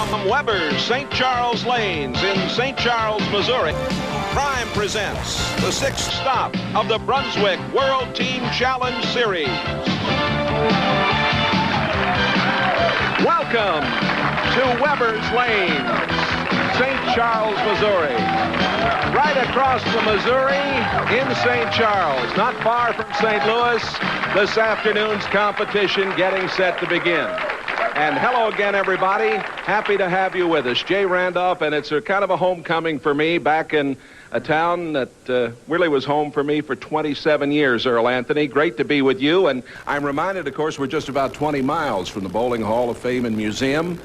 From Weber's St. Charles Lanes in St. Charles, Missouri, Prime presents the 6th stop of the Brunswick World Team Challenge Series. Welcome to Weber's Lanes, St. Charles, Missouri. Right across the Missouri in St. Charles, not far from St. Louis, this afternoon's competition getting set to begin. And hello again, everybody. Happy to have you with us. Jay Randolph, and it's a kind of a homecoming for me back in a town that really was home for me for 27 years, Earl Anthony. Great to be with you. And I'm reminded, of course, we're just about 20 miles from the Bowling Hall of Fame and Museum.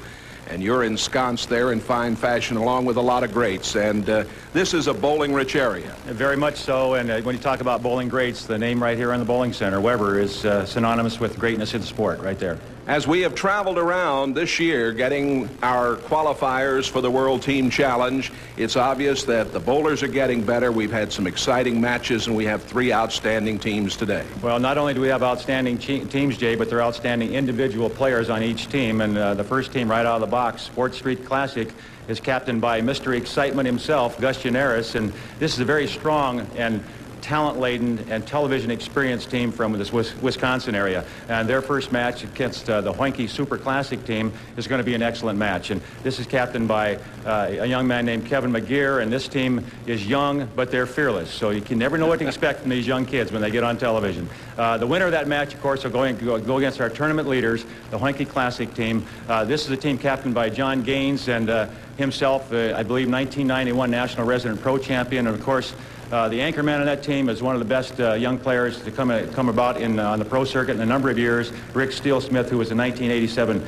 And you're ensconced there in fine fashion along with a lot of greats. And this is a bowling-rich area. Very much so. And when you talk about bowling greats, the name right here on the bowling center, Weber, is synonymous with greatness in the sport right there. As we have traveled around this year getting our qualifiers for the World Team Challenge, it's obvious that the bowlers are getting better. We've had some exciting matches, and we have 3 outstanding teams today. Well, not only do we have outstanding teams, Jay, but they're outstanding individual players on each team. And the first team right out of the box, Sports Street Classic, is captained by Mr. Excitement himself, Gus Yannaras. And this is a very strong and talent-laden and television experienced team from this Wisconsin area. And their first match against the Hoinke Super Classic team is going to be an excellent match. And this is captained by a young man named Kevin McGerr, and this team is young, but they're fearless. So you can never know what to expect from these young kids when they get on television. The winner of that match, of course, will go against our tournament leaders, the Hoinke Classic team. This is a team captained by John Gaines and himself, I believe, 1991 National Resident Pro Champion. And, of course, the anchorman on that team is one of the best young players to come about on the pro circuit in a number of years, Rick Steelsmith, who was the 1987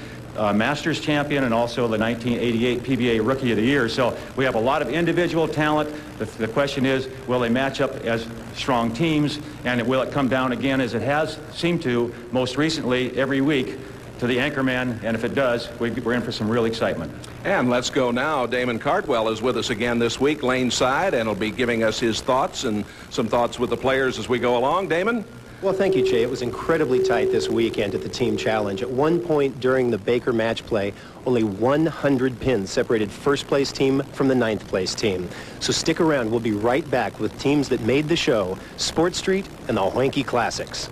Masters champion and also the 1988 PBA Rookie of the Year. So we have a lot of individual talent. The question is, will they match up as strong teams, and will it come down again, as it has seemed to most recently every week, to the anchorman? And if it does, we're in for some real excitement. And let's go now. Damon Cardwell is with us again this week, lane side, and will be giving us his thoughts and some thoughts with the players as we go along. Damon? Well, thank you, Jay. It was incredibly tight this weekend at the team challenge. At one point during the Baker match play, only 100 pins separated first place team from the 9th place team. So stick around. We'll be right back with teams that made the show, Sports Street and the Hoinke Classics.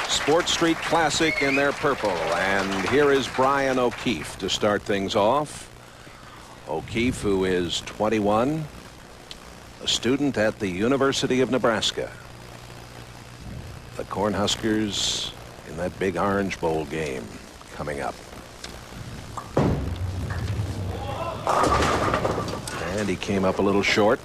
Sports Street Classic in their purple, and here is Bryan O'Keefe to start things off. O'Keefe, who is 21, a student at the University of Nebraska. The Cornhuskers in that big Orange Bowl game coming up. And he came up a little short.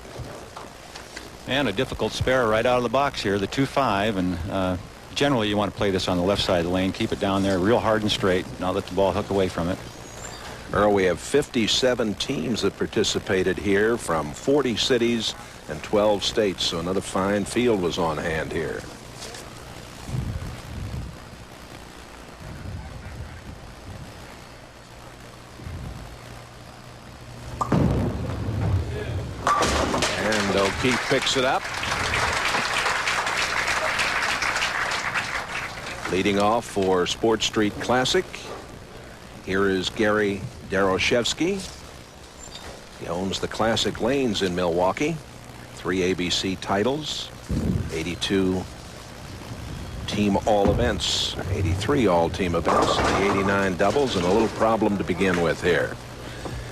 And a difficult spare right out of the box here, the 2-5, and generally you want to play this on the left side of the lane, keep it down there real hard and straight, not let the ball hook away from it. Earl, we have 57 teams that participated here from 40 cities and 12 states, so another fine field was on hand here. And O'Keefe picks it up. Leading off for Sports Street Classic, here is Gary Daroszewski. He owns the Classic Lanes in Milwaukee. 3 ABC titles, 82 team all events, 83 all-team events, the 89 doubles, and a little problem to begin with here.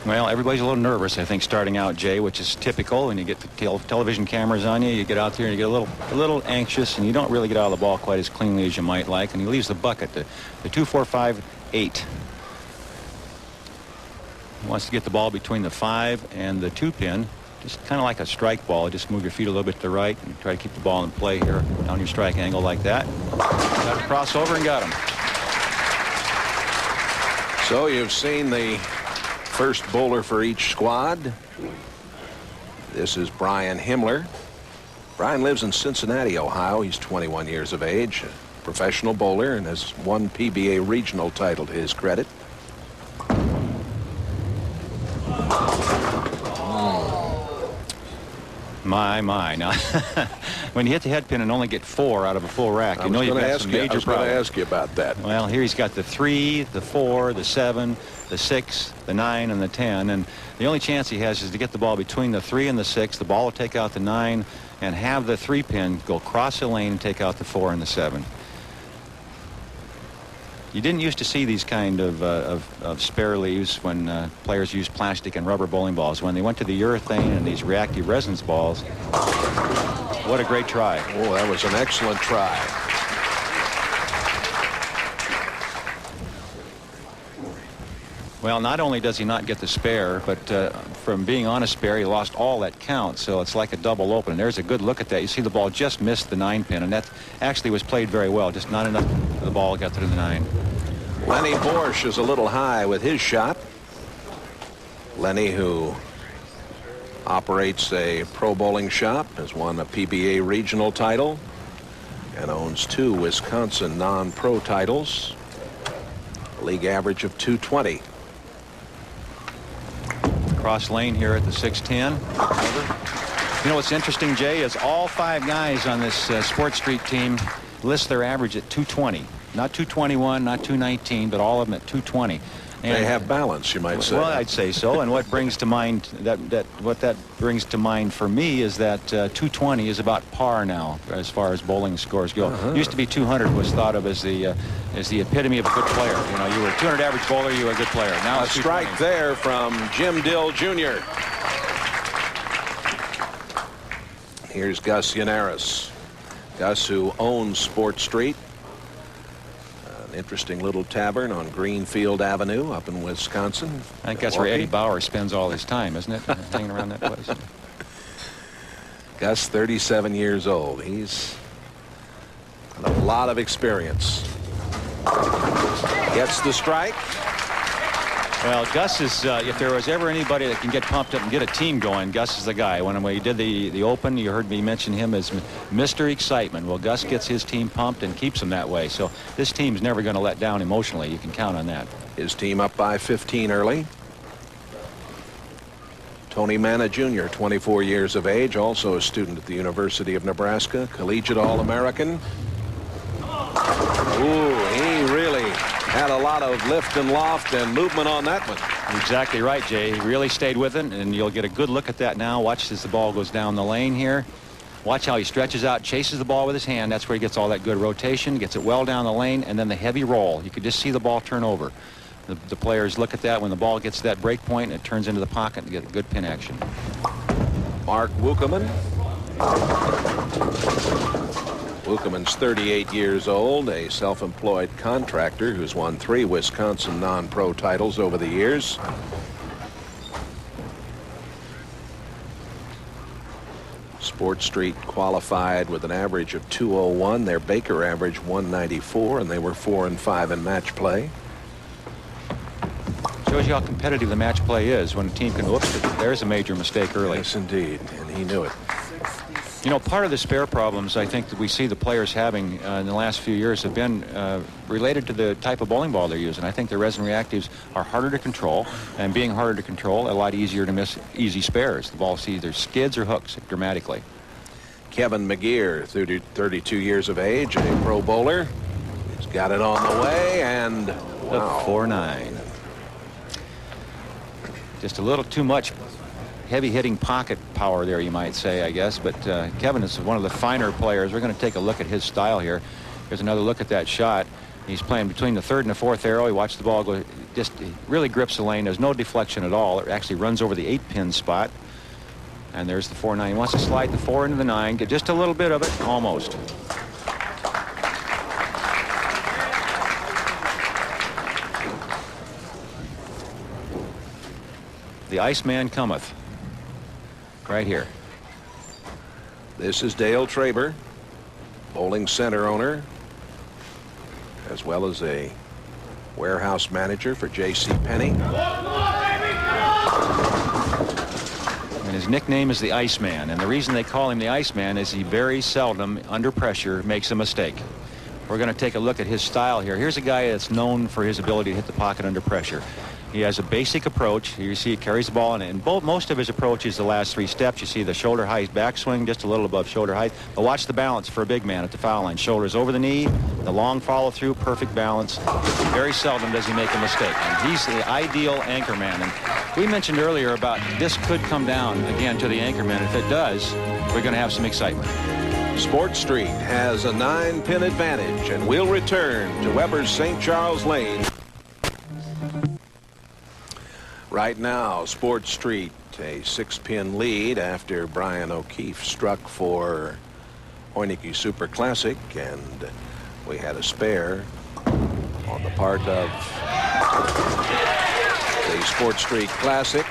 Well, everybody's a little nervous, I think, starting out, Jay, which is typical. When you get the television cameras on you, you get out there and you get a little anxious, and you don't really get out of the ball quite as cleanly as you might like, and he leaves the bucket, the 2-4-5-8. He wants to get the ball between the 5 and the 2 pin, just kind of like a strike ball. Just move your feet a little bit to the right and try to keep the ball in play here down your strike angle like that. Got to cross over and got him. So you've seen the first bowler for each squad. This is Brian Himmler. Brian lives in Cincinnati, Ohio. He's 21 years of age, a professional bowler, and has one PBA regional title to his credit. My. Now, when you hit the head pin and only get 4 out of a full rack, you know you've got some major problems. I was going to ask you about that. Well, here he's got the 3, the 4, the 7, the 6, the 9, and the 10. And the only chance he has is to get the ball between the 3 and the 6. The ball will take out the 9 and have the 3 pin go across the lane and take out the 4 and the 7. You didn't used to see these kind of spare leaves when players used plastic and rubber bowling balls. When they went to the urethane and these reactive resonance balls, what a great try. Oh, that was an excellent try. Well, not only does he not get the spare, but from being on a spare, he lost all that count. So it's like a double open. There's a good look at that. You see the ball just missed the 9 pin, and that actually was played very well. Just not enough of the ball got to the 9. Lennie Boresch is a little high with his shot. Lennie, who operates a pro bowling shop, has won a PBA regional title and owns 2 Wisconsin non-pro titles. A league average of 220. Cross lane here at the 610. You know what's interesting, Jay, is all 5 guys on this Sports Street team list their average at 220. Not 221, not 219, but all of them at 220. And they have balance, you might say. Well, I'd say so. And what brings to mind what that brings to mind for me is that 220 is about par now as far as bowling scores go. Used to be 200 was thought of as the epitome of a good player. You know, you were a 200 average bowler, you were a good player. Now a strike there from Jim Dill Jr. Here's Gus Yannaras. Gus, who owns Sports Street. An interesting little tavern on Greenfield Avenue up in Wisconsin. I think that's where Eddie Bauer spends all his time, isn't it? Hanging around that place. Gus, 37 years old. He's got a lot of experience. Gets the strike. Well, Gus is, if there was ever anybody that can get pumped up and get a team going, Gus is the guy. When we did the Open, you heard me mention him as Mr. Excitement. Well, Gus gets his team pumped and keeps them that way. So this team's never going to let down emotionally. You can count on that. His team up by 15 early. Tony Manna Jr., 24 years of age, also a student at the University of Nebraska, collegiate All-American. Ooh, he really had a lot of lift and loft and movement on that one. Exactly right, Jay. He really stayed with it, and you'll get a good look at that now. Watch as the ball goes down the lane here. Watch how he stretches out, chases the ball with his hand. That's where he gets all that good rotation, gets it well down the lane, and then the heavy roll. You could just see the ball turn over. The players look at that when the ball gets to that break point, and it turns into the pocket and get good pin action. Mark Wukeman. Wukeman's 38 years old, a self-employed contractor who's won 3 Wisconsin non-pro titles over the years. Sports Street qualified with an average of 201. Their Baker average 194, and they were 4-5 in match play. Shows you how competitive the match play is when a team can, whoops, there's a major mistake early. Yes, indeed, and he knew it. You know, part of the spare problems I think that we see the players having in the last few years have been related to the type of bowling ball they're using. I think the resin reactives are harder to control, and being harder to control, a lot easier to miss easy spares. The ball either skids or hooks dramatically. Kevin McGerr, 32 years of age, a pro bowler. He's got it on the way, and wow. 4-9. Just a little too much heavy-hitting pocket power there, you might say, I guess. But Kevin is one of the finer players. We're going to take a look at his style here. Here's another look at that shot. He's playing between the 3rd and the 4th arrow. He watched the ball go, just really grips the lane. There's no deflection at all. It actually runs over the 8-pin spot. And there's the 4-9. He wants to slide the 4 into the 9, get just a little bit of it, almost. The Iceman cometh. Right here. This is Dale Traber, bowling center owner, as well as a warehouse manager for J.C. Penney. And his nickname is the Iceman. And the reason they call him the Iceman is he very seldom, under pressure, makes a mistake. We're going to take a look at his style here. Here's a guy that's known for his ability to hit the pocket under pressure. He has a basic approach. You see he carries the ball, and most of his approach is the last 3 steps. You see the shoulder height backswing just a little above shoulder height. But watch the balance for a big man at the foul line. Shoulders over the knee, the long follow through, perfect balance. Very seldom does he make a mistake. And he's the ideal anchor man. And we mentioned earlier about this could come down again to the anchor man. If it does, we're going to have some excitement. Sport Street has a 9-pin advantage, and we'll return to Weber's St. Charles Lane. Right now, Sport Street a 6-pin lead after Bryan O'Keefe struck for Hoineke Super Classic, and we had a spare on the part of the Sport Street Classic.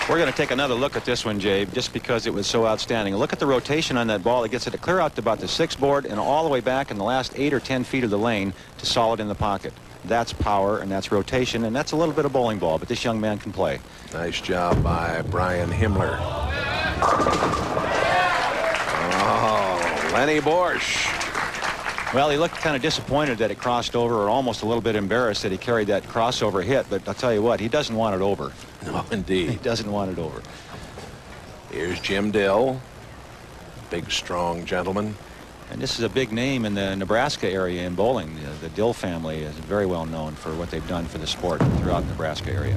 We're going to take another look at this one, Jay, just because it was so outstanding. Look at the rotation on that ball. It gets it clear out to about the 6th board and all the way back in the last 8 or 10 feet of the lane to solid in the pocket. That's power, and that's rotation, and that's a little bit of bowling ball, but this young man can play. Nice job by Brian Himmler. Oh, Lennie Boresch. Well, he looked kind of disappointed that it crossed over, or almost a little bit embarrassed that he carried that crossover hit, but I'll tell you what, he doesn't want it over. No, indeed. He doesn't want it over. Here's Jim Dill, big, strong gentleman. And this is a big name in the Nebraska area in bowling. The Dill family is very well known for what they've done for the sport throughout the Nebraska area.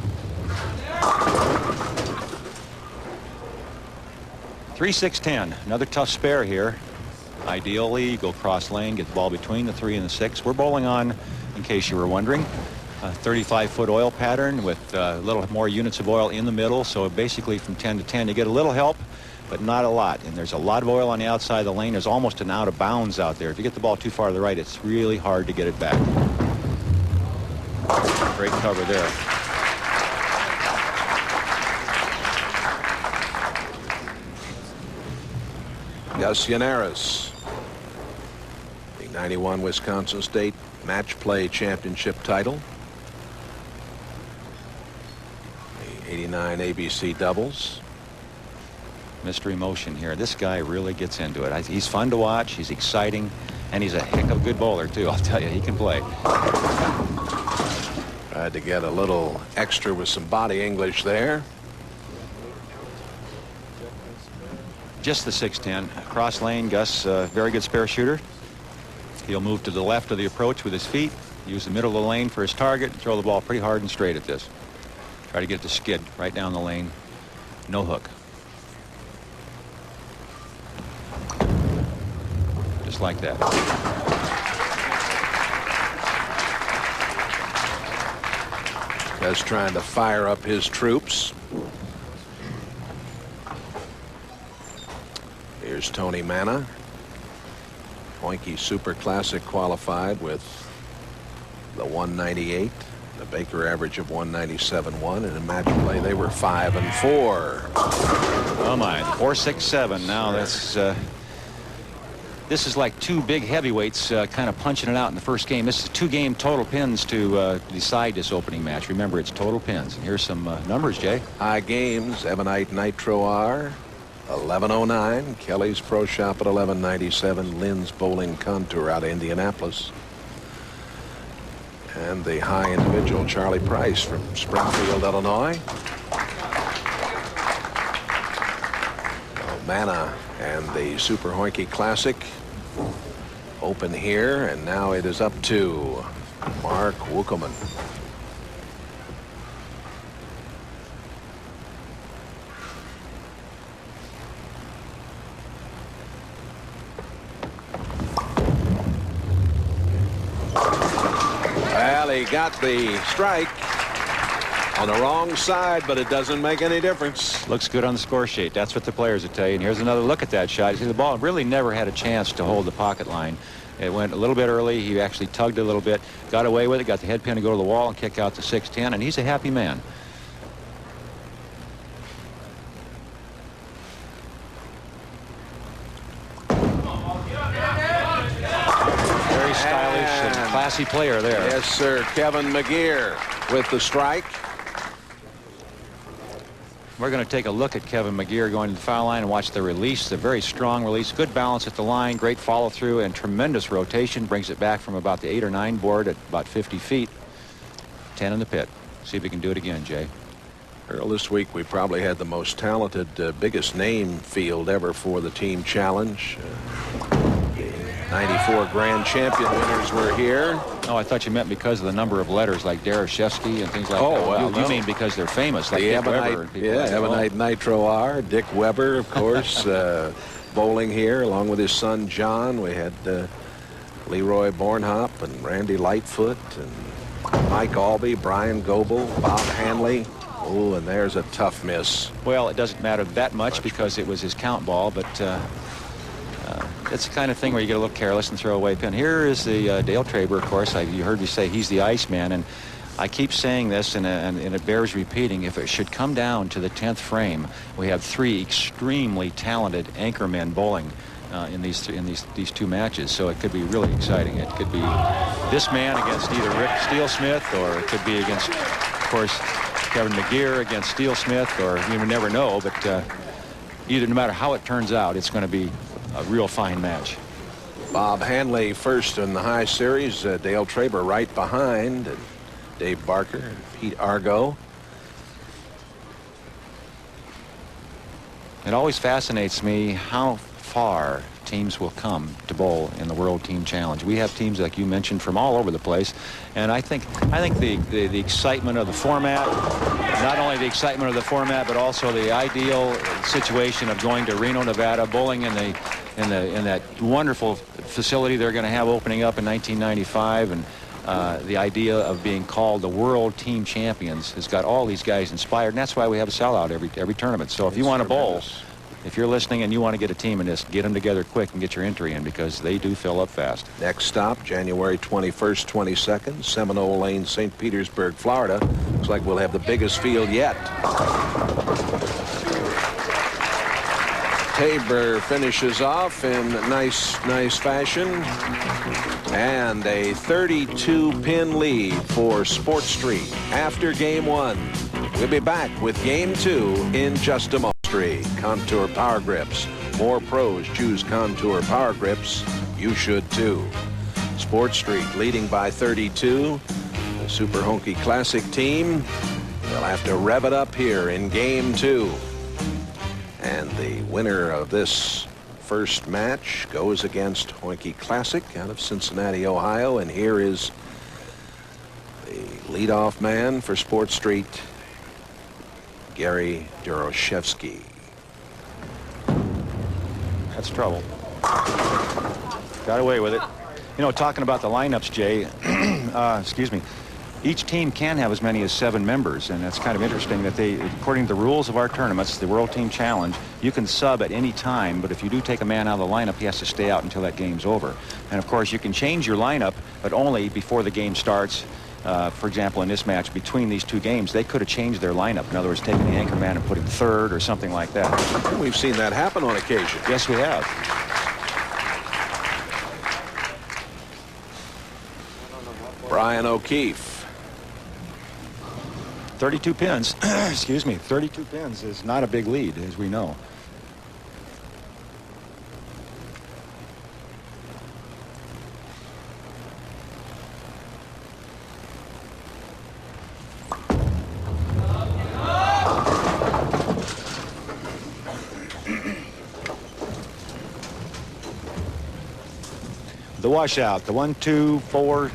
3-6-10. Another tough spare here. Ideally, you go cross lane, get the ball between the 3 and the 6. We're bowling on, in case you were wondering, a 35-foot oil pattern with a little more units of oil in the middle. So basically from 10 to 10, you get a little help, but not a lot. And there's a lot of oil on the outside of the lane. There's almost an out of bounds out there. If you get the ball too far to the right, it's really hard to get it back. Great cover there. Gus Yannaras, the 91 Wisconsin State Match Play Championship title. The 89 ABC doubles. Mystery motion here. This guy really gets into it. He's fun to watch. He's exciting, and he's a heck of a good bowler too. I'll tell you, he can play. Tried to get a little extra with some body English there. Just the 6-10. Cross lane, Gus, very good spare shooter. He'll move to the left of the approach with his feet, use the middle of the lane for his target, and throw the ball pretty hard and straight at this. Try to get it to skid right down the lane. No hook. Just like that. Gus trying to fire up his troops. Here's Tony Manna. Hoineke Super Classic qualified with the 198. The Baker average of 197.1. And in match play, they were 5 and 4. Oh my, 4-6-7. Now that's this is like 2 big heavyweights kind of punching it out in the first game. This is 2-game total pins to decide this opening match. Remember, it's total pins. And here's some numbers, Jay. High games, Ebonite Nitro R, 1109. Kelly's Pro Shop at 1197. Lynn's Bowling Contour out of Indianapolis. And the high individual, Charlie Price from Springfield, Illinois. Manna and the Super Hoineke Classic open here, and now it is up to Mark Wuckelman. Well, he got the strike on the wrong side, but it doesn't make any difference. Looks good on the score sheet. That's what the players would tell you. And here's another look at that shot. You see, the ball really never had a chance to hold the pocket line. It went a little bit early. He actually tugged a little bit, got away with it, got the head pin to go to the wall and kick out the 6-10, and he's a happy man. Very stylish and classy player there. Yes, sir. Kevin McGerr with the strike. We're going to take a look at Kevin McGerr going to the foul line and watch the release, the very strong release, good balance at the line, great follow through, and tremendous rotation. Brings it back from about the 8 or 9 board at about 50 feet. 10 in the pit. See if we can do it again, Jay. Earl, this week we probably had the most talented, biggest name field ever for the team challenge. The 94 grand champion winners were here. Oh, I thought you meant because of the number of letters like Daroszewski and things like that. Oh, well, you mean because they're famous, like the Dick Weber and people like that. Ebonite Nitro R, Dick Weber, of course, bowling here along with his son John. We had Leroy Bornhop and Randy Lightfoot and Mike Albee, Brian Goebel, Bob Hanley. Oh, and there's a tough miss. Well, it doesn't matter that much because it was his count ball, but it's the kind of thing where you get a little careless and throw away a pin. Here is the Dale Traber, of course. You heard me say he's the Iceman, and I keep saying this, and it bears repeating. If it should come down to the 10th frame, we have 3 extremely talented anchormen bowling in these 2 matches, so it could be really exciting. It could be this man against either Rick Steelsmith, or it could be against, of course, Kevin McGerr against Steelsmith, or you never know, but either, no matter how it turns out, it's going to be a real fine match. Bob Hanley first in the high series, Dale Traber right behind, and Dave Barker and Pete Argo. It always fascinates me how far teams will come to bowl in the World Team Challenge. We have teams, like you mentioned, from all over the place, and I think the excitement of the format, not only the excitement of the format, but also the ideal situation of going to Reno, Nevada, bowling in that wonderful facility they're going to have opening up in 1995, and the idea of being called the World Team Champions has got all these guys inspired, and that's why we have a sellout every tournament. So if you want to bowl, if you're listening and you want to get a team in this, get them together quick and get your entry in, because they do fill up fast. Next stop, January 21st, 22nd, Seminole Lane, St. Petersburg, Florida. Looks like we'll have the biggest field yet. Traber finishes off in nice fashion. And a 32-pin lead for Sport Street after Game 1. We'll be back with Game 2 in just a moment. Contour Power Grips. More pros choose Contour Power Grips. You should too. Sport Street leading by 32. The Super Honky Classic team, they'll have to rev it up here in Game 2. And the winner of this first match goes against Honky Classic out of Cincinnati, Ohio. And here is the leadoff man for Sport Street, Gary Daroszewski. That's trouble. Got away with it. You know, talking about the lineups, Jay, excuse me, each team can have as many as 7 members, and that's kind of interesting that they, according to the rules of our tournaments, the World Team Challenge, you can sub at any time, but if you do take a man out of the lineup, he has to stay out until that game's over. And of course, you can change your lineup, but only before the game starts. For example, in this match, between these 2 games, they could have changed their lineup. In other words, taking the anchor man and putting third or something like that. We've seen that happen on occasion. Yes, we have. Bryan O'Keefe. 32 pins, excuse me, 32 pins is not a big lead, as we know. The washout, the 1, 2, 4,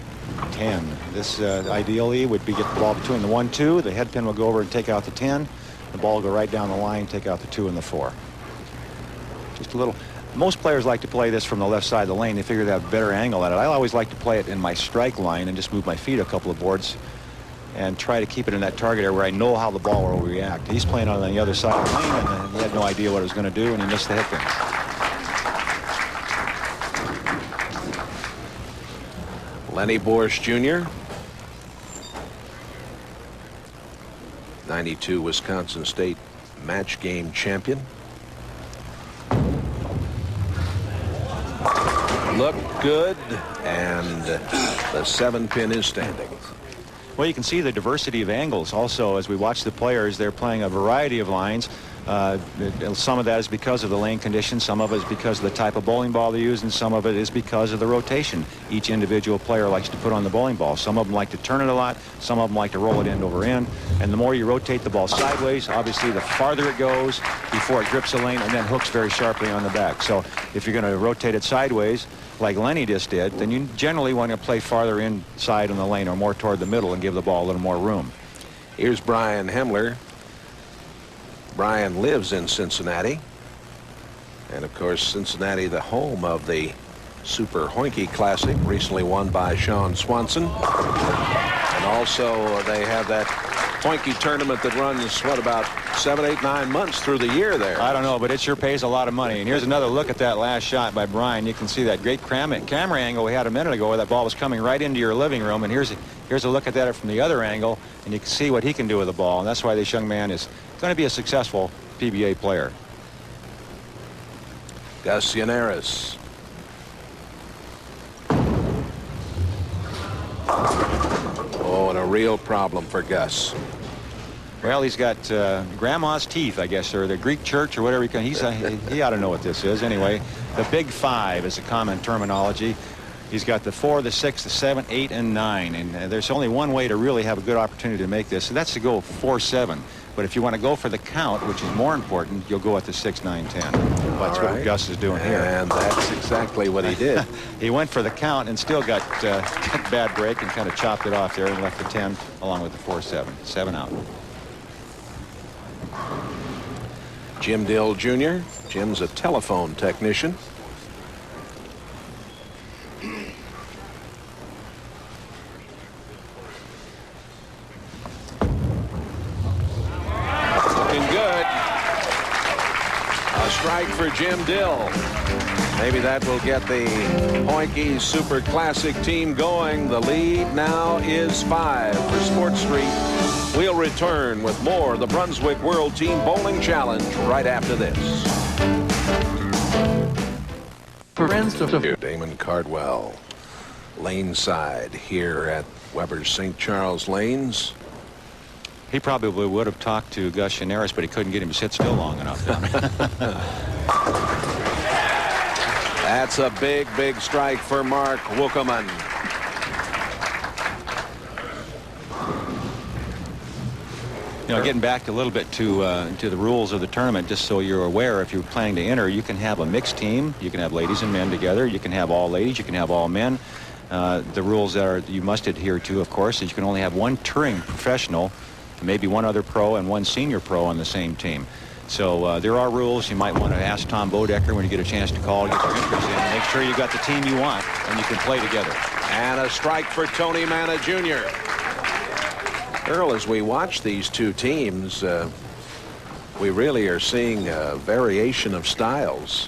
10. This ideally would be get the ball between the 1, 2. The head pin will go over and take out the 10. The ball will go right down the line, take out the 2 and the 4. Just a little. Most players like to play this from the left side of the lane. They figure they have a better angle at it. I always like to play it in my strike line and just move my feet a couple of boards and try to keep it in that target area where I know how the ball will react. He's playing on the other side of the lane, and he had no idea what it was going to do, and he missed the head pin. Lennie Boresch Jr., 92 Wisconsin State match game champion. Look good, and the 7 pin is standing. Well, you can see the diversity of angles. Also, as we watch the players, they're playing a variety of lines. Some of that is because of the lane conditions, some of it is because of the type of bowling ball they use, and some of it is because of the rotation each individual player likes to put on the bowling ball. Some of them like to turn it a lot, some of them like to roll it end over end, and the more you rotate the ball sideways, obviously the farther it goes before it grips the lane and then hooks very sharply on the back. So if you're going to rotate it sideways like Lennie just did, then you generally want to play farther inside on the lane or more toward the middle and give the ball a little more room. Here's Brian Himmler. Brian lives in Cincinnati, and of course Cincinnati, the home of the Super Hoinky Classic, recently won by Sean Swanson. And also they have that Hoinky tournament that runs, what, about 7, 8, 9 months through the year there. I don't know, but it sure pays a lot of money. And here's another look at that last shot by Brian. You can see that great camera angle we had a minute ago where that ball was coming right into your living room. And here's a look at that from the other angle, and you can see what he can do with the ball. And that's why this young man is going to be a successful PBA player. Gus Yannaras. Oh, and a real problem for Gus. Well, he's got grandma's teeth, I guess, or the Greek church or whatever. He ought to know what this is. Anyway, the big 5 is a common terminology. He's got the 4, the 6, the 7, 8, and 9. And there's only one way to really have a good opportunity to make this, and that's to go 4-7. But if you want to go for the count, which is more important, you'll go at the 6, 9, 10. That's right. What Gus is doing here. And that's exactly what he did. He went for the count and still got bad break and kind of chopped it off there and left the 10 along with the 4-7. 7 out. Jim Dill Jr. Jim's a telephone technician. Looking good. A strike for Jim Dill. Maybe that will get the Hoinky Super Classic team going. The lead now is 5 for Sports Street. We'll return with more of the Brunswick World Team Bowling Challenge right after this. Friends of Damon Cardwell, lane side here at Weber's St. Charles Lanes. He probably would have talked to Gus Yannaras, but he couldn't get him to sit still long enough. That's a big, big strike for Mark Wookeman. You know, getting back a little bit to the rules of the tournament, just so you're aware, if you're planning to enter, you can have a mixed team. You can have ladies and men together. You can have all ladies. You can have all men. The rules that you must adhere to, of course, is you can only have one touring professional, maybe one other pro, and one senior pro on the same team. So there are rules. You might want to ask Tom Bodecker when you get a chance to call, get your interest in. Make sure you got the team you want, and you can play together. And a strike for Tony Manna Jr. Earl, as we watch these two teams, we really are seeing a variation of styles.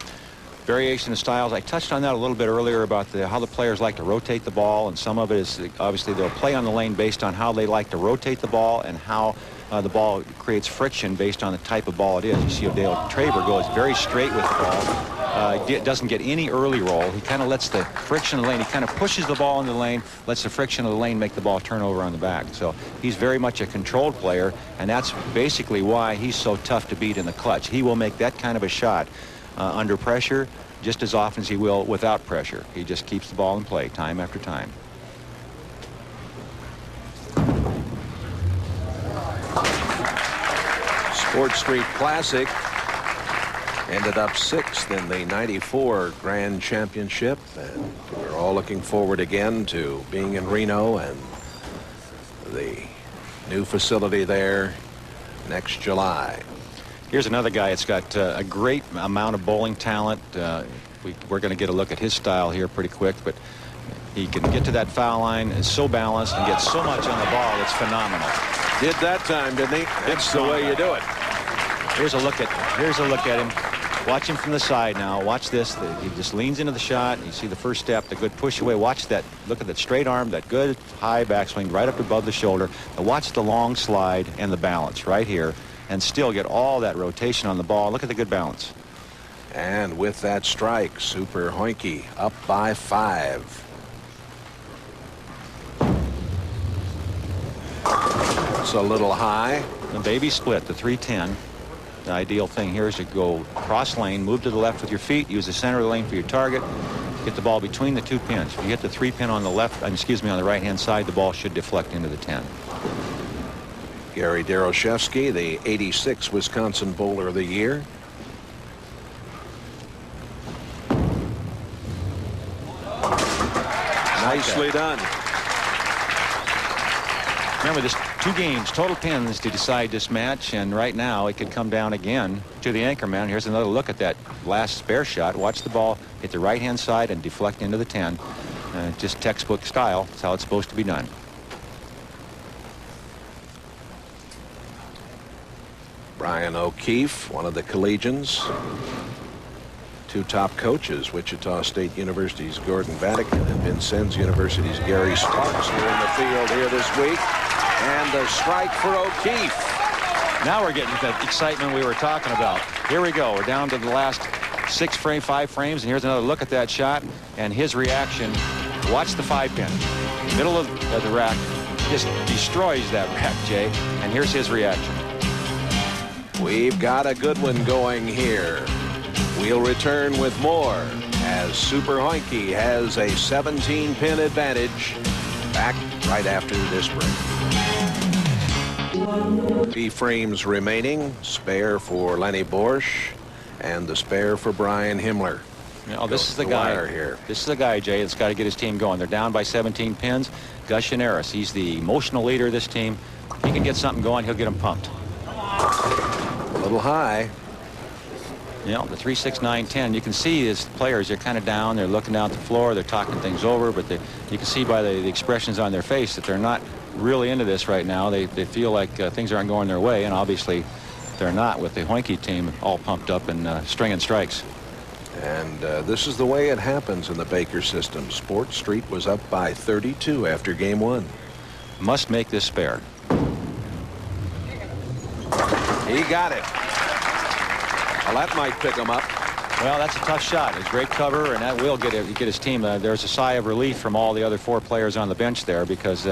Variation of styles. I touched on that a little bit earlier about how the players like to rotate the ball, and some of it is obviously they'll play on the lane based on how they like to rotate the ball and how the ball creates friction based on the type of ball it is. You see Dale Traber goes very straight with the ball. Doesn't get any early roll. He kind of lets the friction of the lane, he kind of pushes the ball in the lane, lets the friction of the lane make the ball turn over on the back. So he's very much a controlled player, and that's basically why he's so tough to beat in the clutch. He will make that kind of a shot under pressure just as often as he will without pressure. He just keeps the ball in play time after time. Sports Street Classic ended up 6th in the '94 Grand Championship, and we're all looking forward again to being in Reno and the new facility there next July. Here's another guy that's got a great amount of bowling talent. We're going to get a look at his style here pretty quick, but he can get to that foul line, is so balanced, and gets so much on the ball. It's phenomenal. Did that time, didn't he? That's the way you do it. Here's a look at him. Watch him from the side now. Watch this. He just leans into the shot. You see the first step, the good push away. Watch that. Look at that straight arm, that good high backswing right up above the shoulder. Now watch the long slide and the balance right here, and still get all that rotation on the ball. Look at the good balance. And with that strike, Super Hoinky up by 5. That's a little high. The baby split, the 310. The ideal thing here is to go cross lane, move to the left with your feet, use the center of the lane for your target, get the ball between the 2 pins. If you get the 3 pin on the left, on the right-hand side, the ball should deflect into the 10. Gary Daroszewski, the 86 Wisconsin Bowler of the Year. Nicely done. Remember, there's 2 games, total pins to decide this match, and right now it could come down again to the anchorman. Here's another look at that last spare shot. Watch the ball hit the right-hand side and deflect into the 10. Just textbook style. That's how it's supposed to be done. Bryan O'Keefe, one of the collegians. 2 top coaches, Wichita State University's Gordon Vatican and Vincennes University's Gary Starks, are in the field here this week. And the strike for O'Keefe. Now we're getting that excitement we were talking about. Here we go. We're down to the last 5 frames, and here's another look at that shot and his reaction. Watch the 5 pin. Middle of the rack. Just destroys that rack, Jay. And here's his reaction. We've got a good one going here. We'll return with more as Super Hoinky has a 17-pin advantage. Back right after this break. 3 frames remaining. Spare for Lennie Boresch and the spare for Brian Himmler. This is the guy here. This is the guy, Jay, that's got to get his team going. They're down by 17 pins. Gus Yannaras, he's the emotional leader of this team. He can get something going, he'll get them pumped. A little high. The 3, 6, 9, 10. You can see his players are kind of down. They're looking down at the floor. They're talking things over, but you can see by the expressions on their face that they're not really into this right now. They feel like things aren't going their way, and obviously they're not with the Hoinky team all pumped up and stringing strikes. And this is the way it happens in the Baker system. Sport Street was up by 32 after game 1. Must make this spare. He got it. Well, that might pick him up. Well, that's a tough shot. It's great cover, and that will get his team. There's a sigh of relief from all the other 4 players on the bench there, because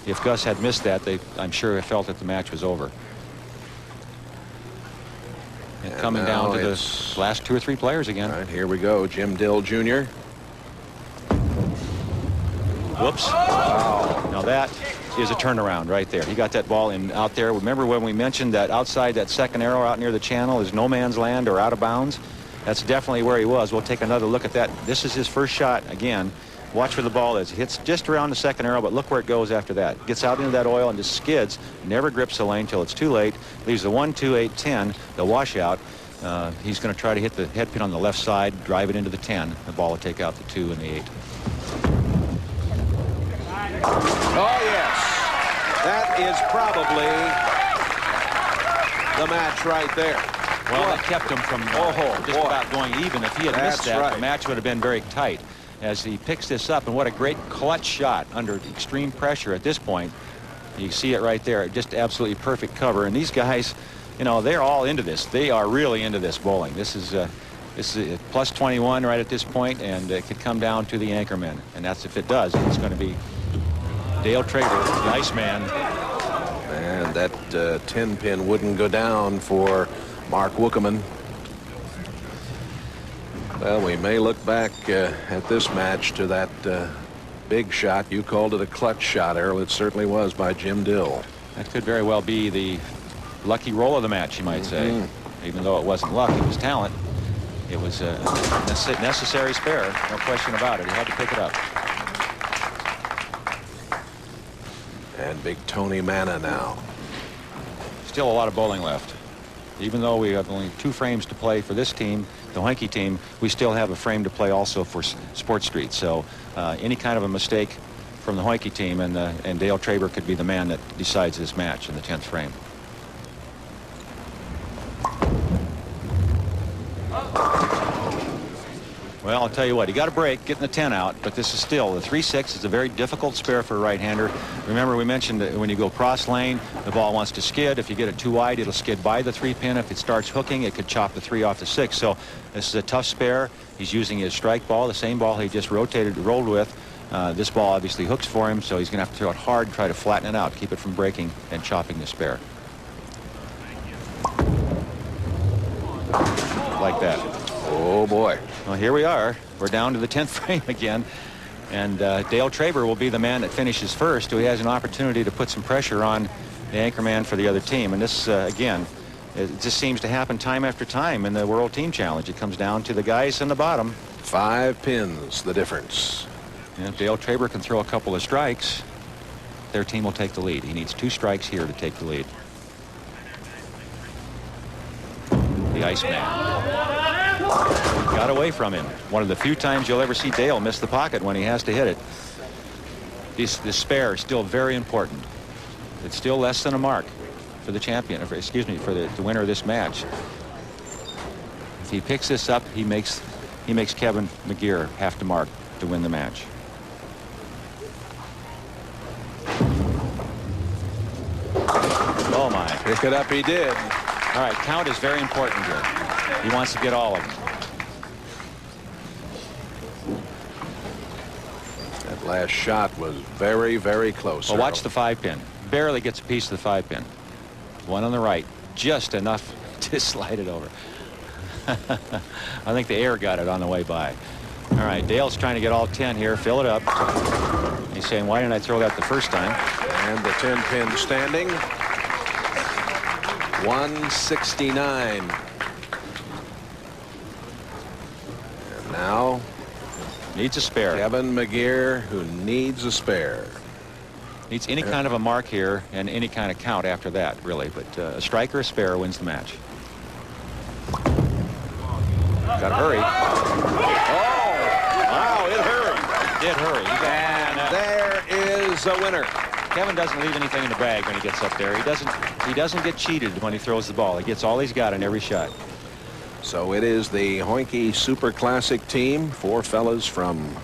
if Gus had missed that, I'm sure felt that the match was over. And coming down to the last 2 or 3 players again. All right, here we go. Jim Dill Jr. Whoops. Wow. Now that is a turnaround right there. He got that ball out there. Remember when we mentioned that outside that second arrow out near the channel is no man's land or out of bounds? That's definitely where he was. We'll take another look at that. This is his first shot again. Watch where the ball is. It hits just around the second arrow, but look where it goes after that. Gets out into that oil and just skids. Never grips the lane till it's too late. Leaves the 1, 2, 8, 10, the washout. He's going to try to hit the head pin on the left side, drive it into the 10. The ball will take out the 2 and the 8. Oh, yes. That is probably the match right there. Well, that kept him from just about going even. If he had missed that, the match would have been very tight. As he picks this up, and what a great clutch shot under extreme pressure at this point. You see it right there. Just absolutely perfect cover. And these guys, they're all into this. They are really into this bowling. This is plus 21 right at this point, and it could come down to the anchorman. And that's if it does. It's going to be Dale Traber, the Iceman. And that 10-pin wouldn't go down for Mark Wookeman. Well, we may look back at this match to that big shot. You called it a clutch shot, Errol. It certainly was by Jim Dill. That could very well be the lucky roll of the match, you might say. Even though it wasn't luck, it was talent. It was a necessary spare, no question about it. He had to pick it up. And big Tony Manna now. Still a lot of bowling left. Even though we have only 2 frames to play for this team, the Hoinky team, we still have a frame to play also for Sport Street. So any kind of a mistake from the Hoinky team, and Dale Traber could be the man that decides this match in the 10th frame. Well, I'll tell you what, he got a break getting the 10 out, but this is still, the 3-6 is a very difficult spare for a right-hander. Remember, we mentioned that when you go cross lane, the ball wants to skid. If you get it too wide, it'll skid by the 3-pin. If it starts hooking, it could chop the 3 off the 6. So this is a tough spare. He's using his strike ball, the same ball he just rolled with. This ball obviously hooks for him, so he's going to have to throw it hard, try to flatten it out, keep it from breaking and chopping the spare. Like that. Oh, boy. Well, here we are. We're down to the 10th frame again. And Dale Traber will be the man that finishes first, who has an opportunity to put some pressure on the anchorman for the other team. And this, again, it just seems to happen time after time in the World Team Challenge. It comes down to the guys in the bottom. 5 pins, the difference. And if Dale Traber can throw a couple of strikes, their team will take the lead. He needs 2 strikes here to take the lead. The Iceman got away from him. One of the few times you'll ever see Dale miss the pocket when he has to hit it. This spare is still very important. It's still less than a mark for the champion, for the winner of this match. If he picks this up, he makes Kevin McGerr have to mark to win the match. Oh my. Pick it up, he did. All right, count is very important here. He wants to get all of them. That last shot was very, very close. Well, watch the 5-pin. Barely gets a piece of the 5-pin. One on the right, just enough to slide it over. I think the air got it on the way by. All right, Dale's trying to get all 10 here, fill it up. He's saying, why didn't I throw that the first time? And the 10-pin standing. 169. And now needs a spare. Kevin McGerr, who needs a spare. Needs any kind of a mark here and any kind of count after that, really. But a strike or a spare wins the match. Got to hurry. Oh, wow, it hurried. It did hurry. And there is a winner. Kevin doesn't leave anything in the bag when he gets up there. He doesn't get cheated when he throws the ball. He gets all he's got in every shot. So it is the Hoinky Super Classic team. 4 fellas from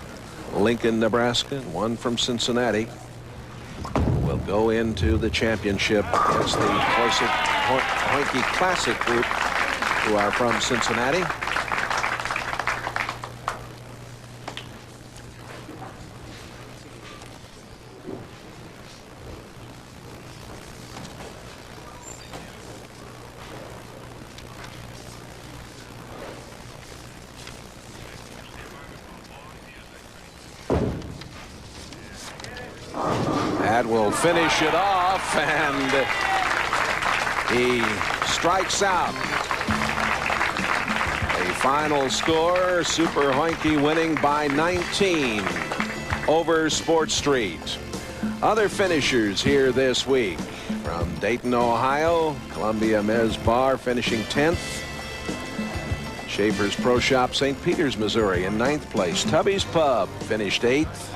Lincoln, Nebraska, and 1 from Cincinnati. Will go into the championship against the Hoinky Classic group, who are from Cincinnati. That will finish it off, and he strikes out. A final score, Super Hoinky winning by 19 over Sport Street. Other finishers here this week from Dayton, Ohio, Columbia Mez Bar finishing 10th. Schaefer's Pro Shop, St. Peters, Missouri in 9th place. Tubby's Pub finished 8th.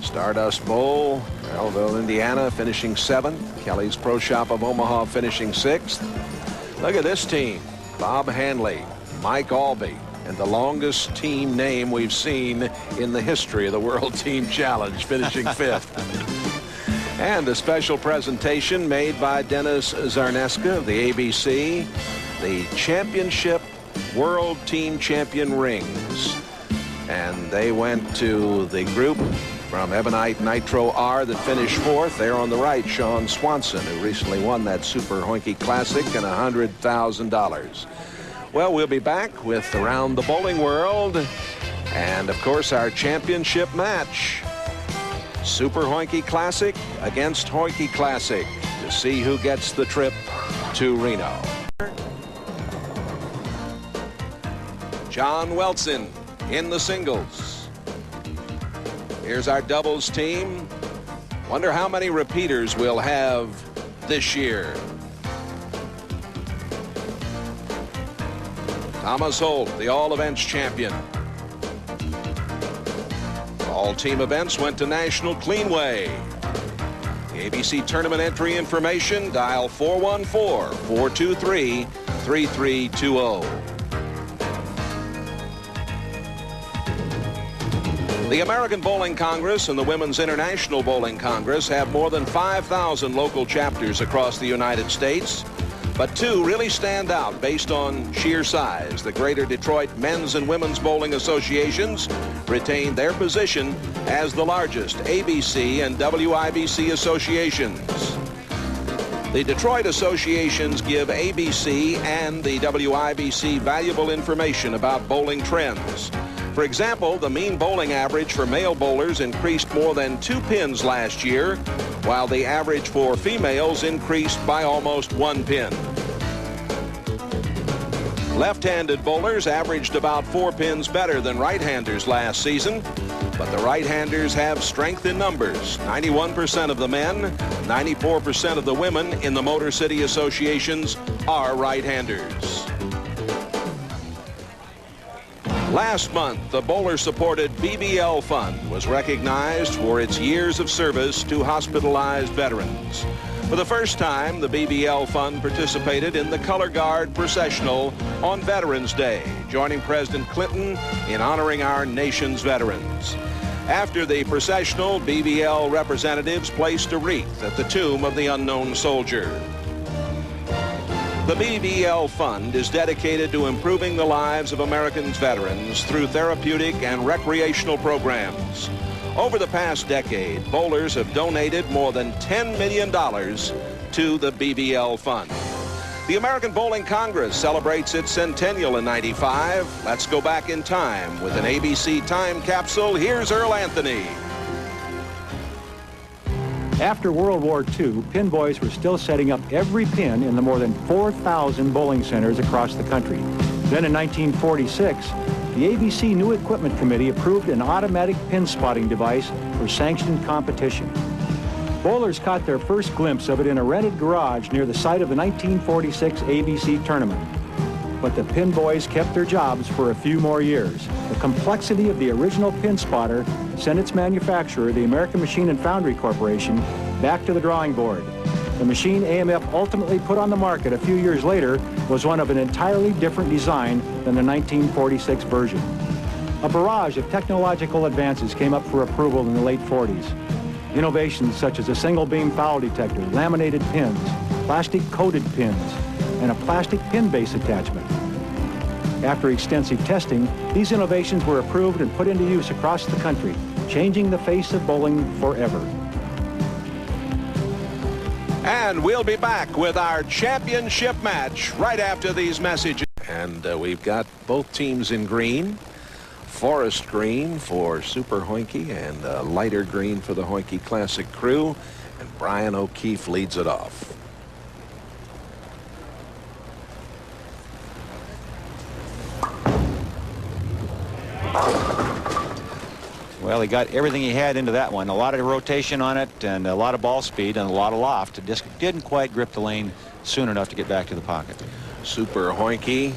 Stardust Bowl, Belleville, Indiana finishing 7th. Kelly's Pro Shop of Omaha finishing 6th. Look at this team. Bob Hanley, Mike Albee, and the longest team name we've seen in the history of the World Team Challenge, finishing 5th. And a special presentation made by Dennis Zarneska of the ABC, the Championship World Team Champion rings. And they went to the group from Ebonite Nitro R that finished 4th. There on the right, Sean Swanson, who recently won that Super Hoinky Classic and $100,000. Well, we'll be back with Around the Bowling World and, of course, our championship match. Super Hoinky Classic against Hoinky Classic to see who gets the trip to Reno. John Weltzen in the singles. Here's our doubles team. Wonder how many repeaters we'll have this year. Thomas Holt, the all events champion. All team events went to National Cleanway. The ABC tournament entry information, dial 414-423-3320. The American Bowling Congress and the Women's International Bowling Congress have more than 5,000 local chapters across the United States. But two really stand out based on sheer size. The Greater Detroit Men's and Women's Bowling Associations retain their position as the largest ABC and WIBC associations. The Detroit associations give ABC and the WIBC valuable information about bowling trends. For example, the mean bowling average for male bowlers increased more than 2 pins last year, while the average for females increased by almost 1 pin. Left-handed bowlers averaged about 4 pins better than right-handers last season, but the right-handers have strength in numbers. 91% of the men, 94% of the women in the Motor City associations are right-handers. Last month, the bowler-supported BBL Fund was recognized for its years of service to hospitalized veterans. For the first time, the BBL Fund participated in the Color Guard processional on Veterans Day, joining President Clinton in honoring our nation's veterans. After the processional, BBL representatives placed a wreath at the tomb of the unknown soldier. The BBL Fund is dedicated to improving the lives of Americans' veterans through therapeutic and recreational programs. Over the past decade, bowlers have donated more than $10 million to the BBL Fund. The American Bowling Congress celebrates its centennial in '95. Let's go back in time with an ABC time capsule. Here's Earl Anthony. After World War II, pin boys were still setting up every pin in the more than 4,000 bowling centers across the country. Then in 1946, the ABC New Equipment Committee approved an automatic pin spotting device for sanctioned competition. Bowlers caught their first glimpse of it in a rented garage near the site of the 1946 ABC tournament. But the pin boys kept their jobs for a few more years. The complexity of the original pin spotter sent its manufacturer, the American Machine and Foundry Corporation, back to the drawing board. The machine AMF ultimately put on the market a few years later was one of an entirely different design than the 1946 version. A barrage of technological advances came up for approval in the late 40s. Innovations such as a single beam foul detector, laminated pins, plastic coated pins, and a plastic pin base attachment. After extensive testing, these innovations were approved and put into use across the country, changing the face of bowling forever. And we'll be back with our championship match right after these messages. And we've got both teams in green. Forest green for Super Hoinky and lighter green for the Hoinky Classic crew. And Bryan O'Keefe leads it off. Well, he got everything he had into that one. A lot of rotation on it and a lot of ball speed and a lot of loft. It just didn't quite grip the lane soon enough to get back to the pocket. Super Hoinky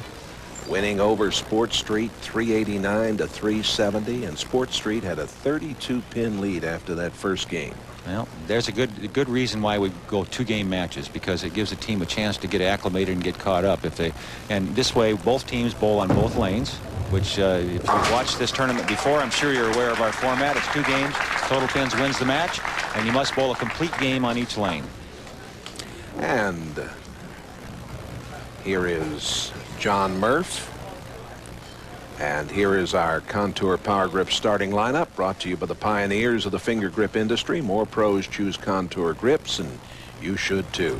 winning over Sport Street 389 to 370, and Sport Street had a 32-pin lead after that first game. Well, there's a good reason why we go 2-game matches, because it gives a team a chance to get acclimated and get caught up. And this way both teams bowl on both lanes, which if you've watched this tournament before, I'm sure you're aware of our format. It's 2 games, total pins wins the match, and you must bowl a complete game on each lane. And here is Jon Murph. And here is our Contour Power Grip starting lineup, brought to you by the pioneers of the finger grip industry. More pros choose Contour grips, and you should too.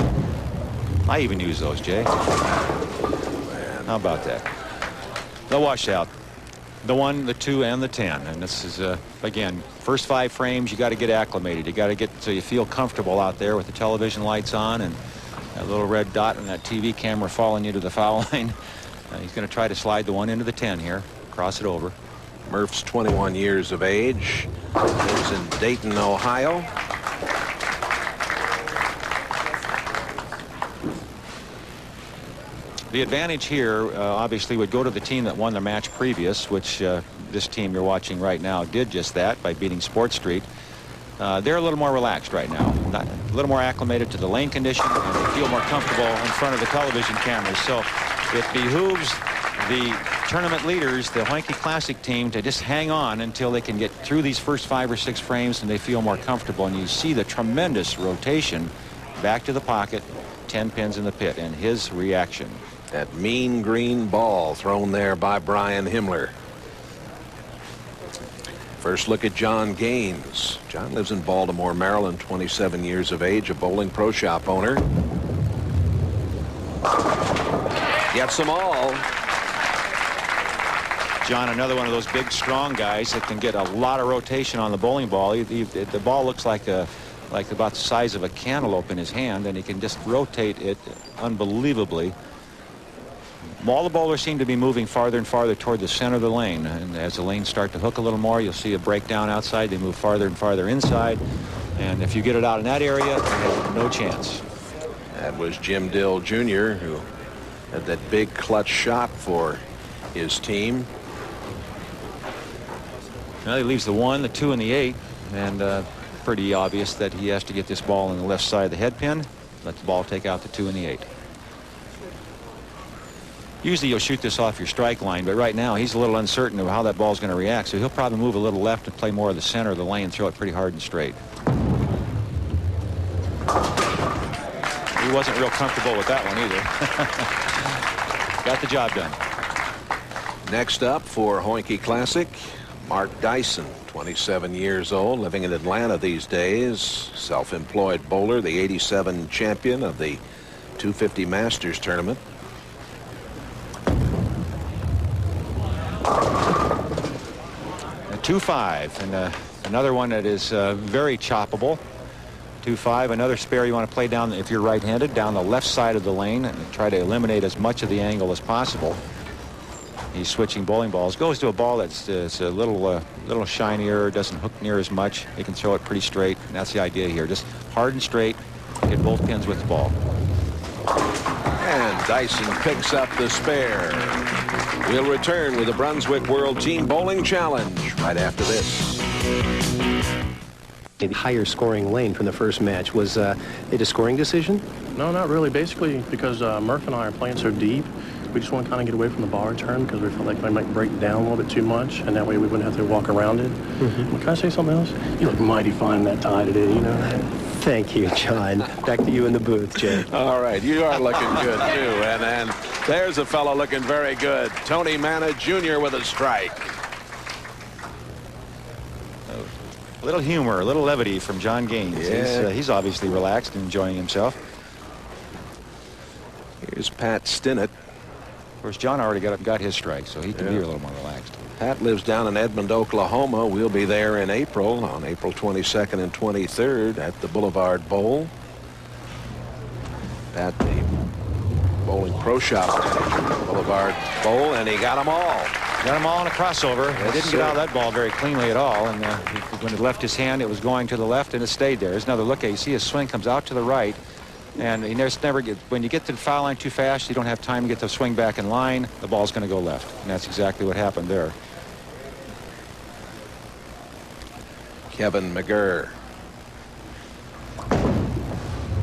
I even use those, Jay. How about that? They'll wash out. The 1, the 2, and the 10. And this is, again, first 5 frames, you got to get acclimated. You got to get so you feel comfortable out there with the television lights on and that little red dot and that TV camera following you to the foul line. He's going to try to slide the 1 into the 10 here, cross it over. Murph's 21 years of age, lives in Dayton, Ohio. The advantage here obviously would go to the team that won the match previous, which this team you're watching right now did just that by beating Sport Street. They're a little more relaxed right now, a little more acclimated to the lane condition, and they feel more comfortable in front of the television cameras. So it behooves the tournament leaders, the Hoinky Classic team, to just hang on until they can get through these first 5 or 6 frames and they feel more comfortable. And you see the tremendous rotation back to the pocket, 10 pins in the pit, and his reaction. That mean green ball thrown there by Brian Himmler. First look at John Gaines. John lives in Baltimore, Maryland, 27 years of age, a bowling pro shop owner. Gets them all. John, another one of those big, strong guys that can get a lot of rotation on the bowling ball. The ball looks like about the size of a cantaloupe in his hand, and he can just rotate it unbelievably. All the bowlers seem to be moving farther and farther toward the center of the lane, and as the lanes start to hook a little more, you'll see a breakdown outside. They move farther and farther inside, and if you get it out in that area, you have no chance. That was Jim Dill Jr., who had that big clutch shot for his team. Well, he leaves the 1, the 2, and the 8, and pretty obvious that he has to get this ball on the left side of the head pin. Let the ball take out the 2 and the 8. Usually you'll shoot this off your strike line, but right now he's a little uncertain of how that ball's going to react, so he'll probably move a little left and play more of the center of the lane, throw it pretty hard and straight. He wasn't real comfortable with that one either. Got the job done. Next up for Hoinke Classic, Mark Dyson, 27 years old, living in Atlanta these days, self-employed bowler, the 87 champion of the 250 Masters tournament. A 2-5, and another one that is very choppable. 2-5, another spare you want to play down, if you're right-handed, down the left side of the lane and try to eliminate as much of the angle as possible. He's switching bowling balls. Goes to a ball that's a little shinier, doesn't hook near as much. He can throw it pretty straight, and that's the idea here. Just hard and straight, get both pins with the ball. And Dyson picks up the spare. We'll return with the Brunswick World Team Bowling Challenge right after this. A higher scoring lane from the first match. Was it a scoring decision? No, not really. Basically, because Murph and I are playing so deep, we just want to kind of get away from the bar turn because we felt like they might break down a little bit too much, and that way we wouldn't have to walk around it. Can I say something else? You look mighty fine in that tie today, you know. Thank you, John. Back to you in the booth, Jay. All right, you are looking good, too. And there's a fellow looking very good. Tony Manna Jr. with a strike. A little humor, a little levity from John Gaines. Yeah. He's obviously relaxed and enjoying himself. Here's Pat Stinnett. Of course, John already got his strike, so he can be a little more relaxed. Pat lives down in Edmond, Oklahoma. We'll be there in April, on April 22nd and 23rd at the Boulevard Bowl. Pat, the bowling pro shop manager, Boulevard Bowl, and he got them all. Got them all in a crossover. He didn't get out of that ball very cleanly at all, and when it left his hand, it was going to the left, and it stayed there. There's another look at it. You see his swing comes out to the right, and he never get, when you get to the foul line too fast, you don't have time to get the swing back in line, the ball's going to go left, and that's exactly what happened there. Kevin McGerr.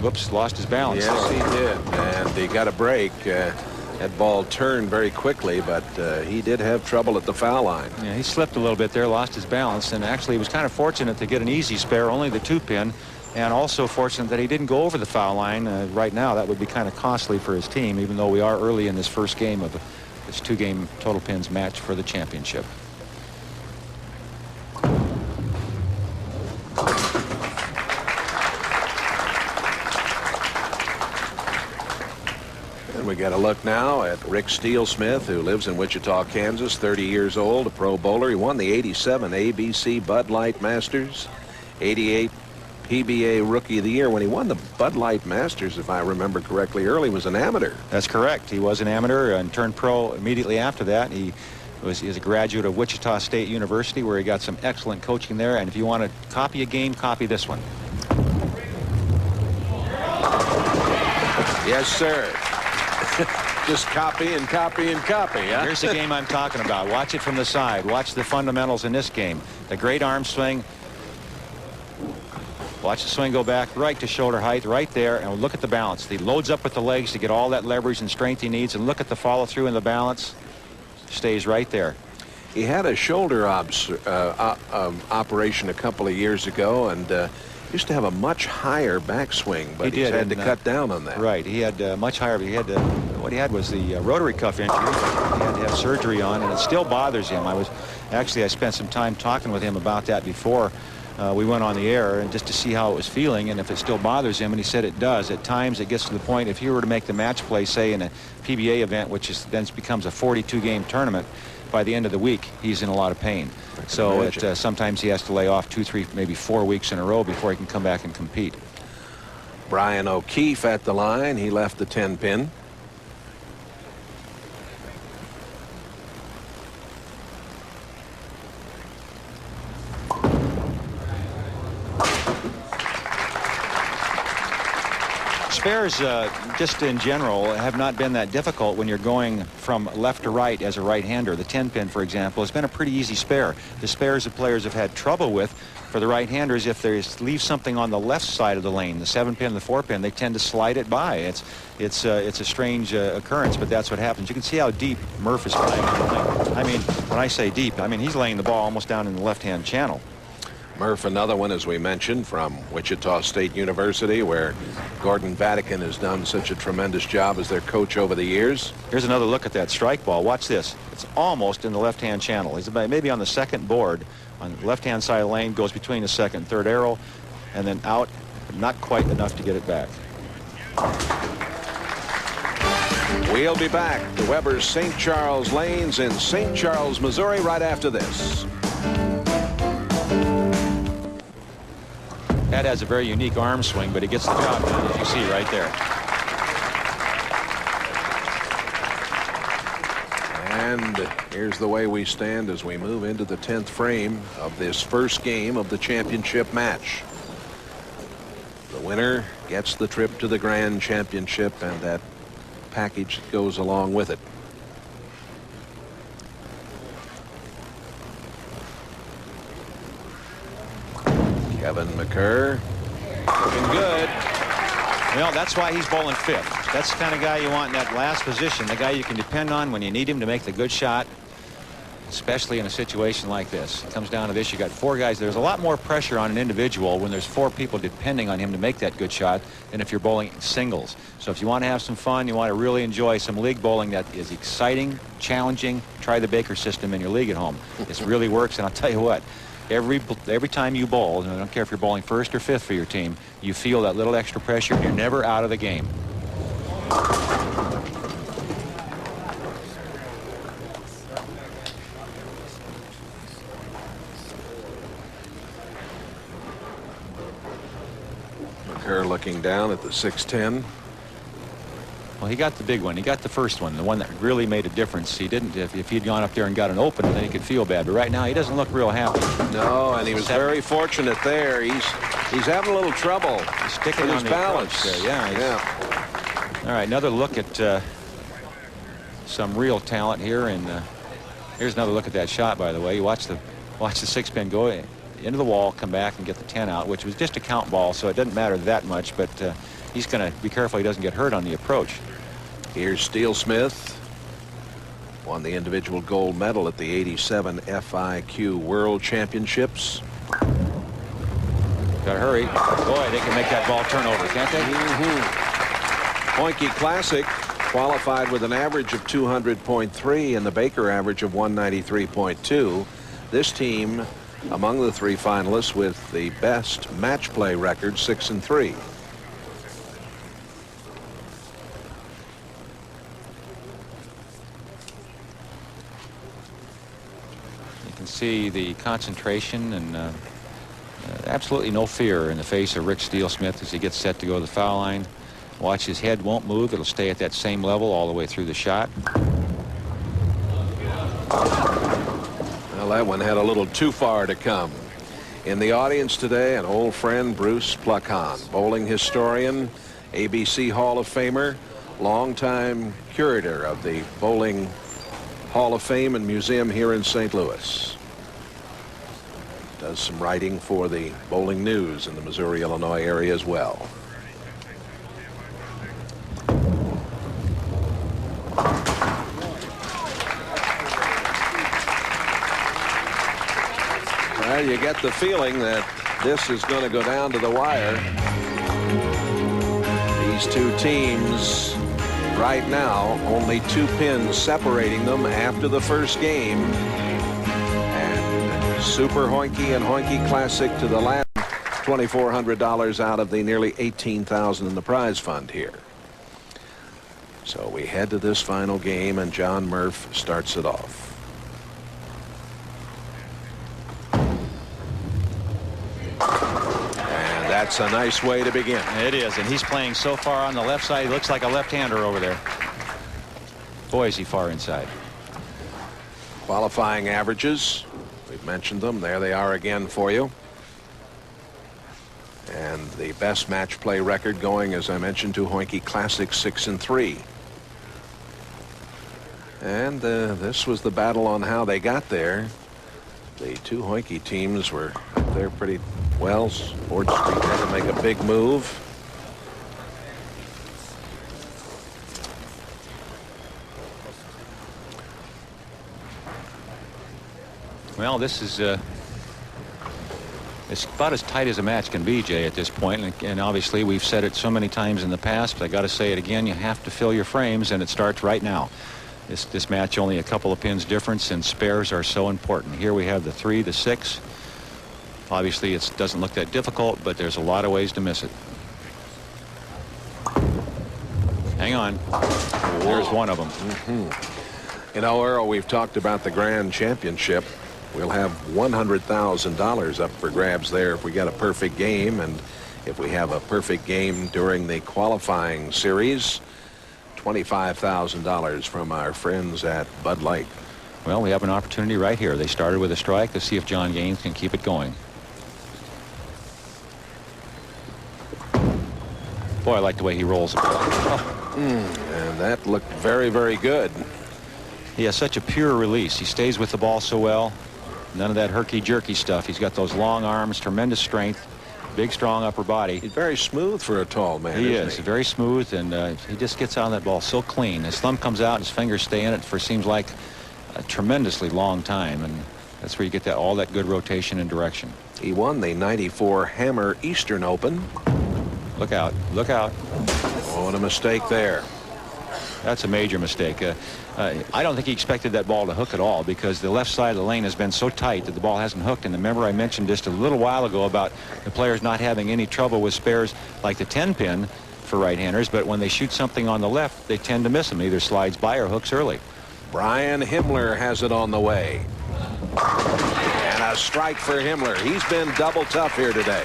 Whoops, lost his balance. Yes, he did, and he got a break. That ball turned very quickly, but he did have trouble at the foul line. Yeah, he slipped a little bit there, lost his balance, and actually he was kind of fortunate to get an easy spare, only the 2-pin, and also fortunate that he didn't go over the foul line. Right now, that would be kind of costly for his team, even though we are early in this first game of this 2-game total pins match for the championship. We got a look now at Rick Steelsmith, who lives in Wichita, Kansas, 30 years old, a pro bowler. He won the 87 ABC Bud Light Masters, 88 PBA Rookie of the Year. When he won the Bud Light Masters, if I remember correctly, early was an amateur. That's correct. He was an amateur and turned pro immediately after that. He is a graduate of Wichita State University, where he got some excellent coaching there. And if you want to copy a game, copy this one. Yes, sir. Just copy and copy and copy. Huh? Here's the game I'm talking about. Watch it from the side. Watch the fundamentals in this game. The great arm swing. Watch the swing go back right to shoulder height, right there, and look at the balance. He loads up with the legs to get all that leverage and strength he needs, and look at the follow through and the balance. Stays right there. He had a shoulder operation a couple of years ago, and Used to have a much higher backswing, but he he's did, had to cut down on that. Right. He had much higher. He had what he had was the rotary cuff injury. He had to have surgery on, and it still bothers him. I spent some time talking with him about that before we went on the air, and just to see how it was feeling and if it still bothers him. And he said it does. At times it gets to the point, if he were to make the match play, say in a PBA event, which is then becomes a 42-game tournament, by the end of the week he's in a lot of pain. So sometimes he has to lay off 2, 3, maybe 4 weeks in a row before he can come back and compete. Bryan O'Keefe at the line. He left the 10-pin. Spares, just in general, have not been that difficult when you're going from left to right as a right-hander. The 10-pin, for example, has been a pretty easy spare. The spares that players have had trouble with for the right-handers, if they leave something on the left side of the lane, the 7-pin, the 4-pin, they tend to slide it by. It's a strange occurrence, but that's what happens. You can see how deep Murph is playing on the lane. I mean, when I say deep, I mean he's laying the ball almost down in the left-hand channel. Murph, another one, as we mentioned, from Wichita State University, where Gordon Vatican has done such a tremendous job as their coach over the years. Here's another look at that strike ball. Watch this. It's almost in the left-hand channel. He's about maybe on the second board on the left-hand side of the lane, goes between the second and third arrow, and then out, but not quite enough to get it back. We'll be back to Weber's St. Charles Lanes in St. Charles, Missouri, right after this. That has a very unique arm swing, but he gets the job done, as you see right there. And here's the way we stand as we move into the 10th frame of this first game of the championship match. The winner gets the trip to the Grand Championship and that package that goes along with it. Kevin McGerr looking good. Well, that's why he's bowling fifth. That's the kind of guy you want in that last position, the guy you can depend on when you need him to make the good shot, especially in a situation like this. It comes down to this. You got 4 guys. There's a lot more pressure on an individual when there's 4 people depending on him to make that good shot than if you're bowling singles. So if you want to have some fun, you want to really enjoy some league bowling that is exciting, challenging, try the Baker system in your league at home. This really works, and I'll tell you what. Every time you bowl, and I don't care if you're bowling first or fifth for your team, you feel that little extra pressure, and you're never out of the game. McGerr looking down at the 610. Well, he got the big one. He got the first one, the one that really made a difference. He didn't. If he'd gone up there and got an open, then he could feel bad. But right now, he doesn't look real happy. No, and he was very fortunate there. He's having a little trouble sticking with his balance there. Yeah. All right, another look at some real talent here, and here's another look at that shot. By the way, you watch the 6-pin go into the wall, come back and get the 10 out, which was just a count ball, so it doesn't matter that much. But he's going to be careful he doesn't get hurt on the approach. Here's Steelsmith. Won the individual gold medal at the '87 FIQ World Championships. Got to hurry. Boy, they can make that ball turn over, can't they? Poinky Classic qualified with an average of 200.3 and the Baker average of 193.2. This team among the 3 finalists with the best match play record, 6-3. See the concentration and absolutely no fear in the face of Rick Steelsmith as he gets set to go to the foul line. Watch, his head won't move. It'll stay at that same level all the way through the shot. Well, that one had a little too far to come. In the audience today, an old friend, Bruce Pluckhahn, bowling historian, ABC Hall of Famer, longtime curator of the Bowling Hall of Fame and Museum here in St. Louis. Does some writing for the Bowling News in the Missouri, Illinois area as well. Well, you get the feeling that this is going to go down to the wire. These two teams right now, only 2 pins separating them after the first game. And Super Hoinky and Hoinky Classic to the last. $2,400 out of the nearly $18,000 in the prize fund here. So we head to this final game, and Jon Murph starts it off. And that's a nice way to begin. It is, and he's playing so far on the left side. He looks like a left-hander over there. Boy, is he far inside. Qualifying averages, we've mentioned them. There they are again for you. And the best match play record going, as I mentioned, to Hoinky Classic 6-3. And this was the battle on how they got there. The two Hoinky teams were up there pretty well. Sports Street had to make a big move. Well, this is it's about as tight as a match can be, Jay, at this point. And obviously we've said it so many times in the past, but I got to say it again. You have to fill your frames, and it starts right now. This match only a couple of pins difference, and spares are so important. Here we have the 3, the 6. Obviously it doesn't look that difficult, but there's a lot of ways to miss it. Hang on. There's one of them. You know, Earl, we've talked about the Grand Championship. We'll have $100,000 up for grabs there if we get a perfect game, and if we have a perfect game during the qualifying series, $25,000 from our friends at Bud Light. Well, we have an opportunity right here. They started with a strike. Let's see if John Gaines can keep it going. Boy, I like the way he rolls the ball. Oh. And that looked very, very good. He has such a pure release. He stays with the ball so well. None of that herky-jerky stuff. He's got those long arms, tremendous strength, big, strong upper body. He's very smooth for a tall man. He is very smooth, and he just gets out of that ball so clean. His thumb comes out, his fingers stay in it for seems like a tremendously long time, and that's where you get that all that good rotation and direction. He won the '94 Hammer Eastern Open. Look out! Look out! Oh, and a mistake there. That's a major mistake. I don't think he expected that ball to hook at all, because the left side of the lane has been so tight that the ball hasn't hooked. And remember, I mentioned just a little while ago about the players not having any trouble with spares like the 10-pin for right-handers, but when they shoot something on the left, they tend to miss them. Either slides by or hooks early. Brian Himmler has it on the way. And a strike for Himmler. He's been double tough here today.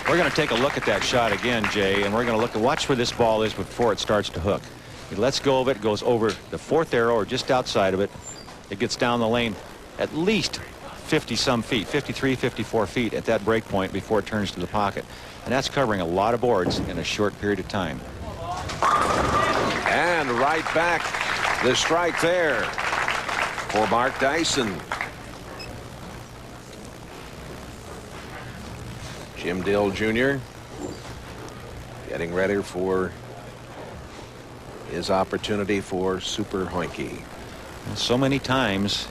We're going to take a look at that shot again, Jay, and we're going to watch where this ball is before it starts to hook. He lets go of it, goes over the 4th arrow or just outside of it. It gets down the lane at least 50-some feet, 53, 54 feet at that break point before it turns to the pocket. And that's covering a lot of boards in a short period of time. And right back, the strike there for Mark Dyson. Jim Dill Jr. getting ready for his opportunity for Super Hoinky. So many times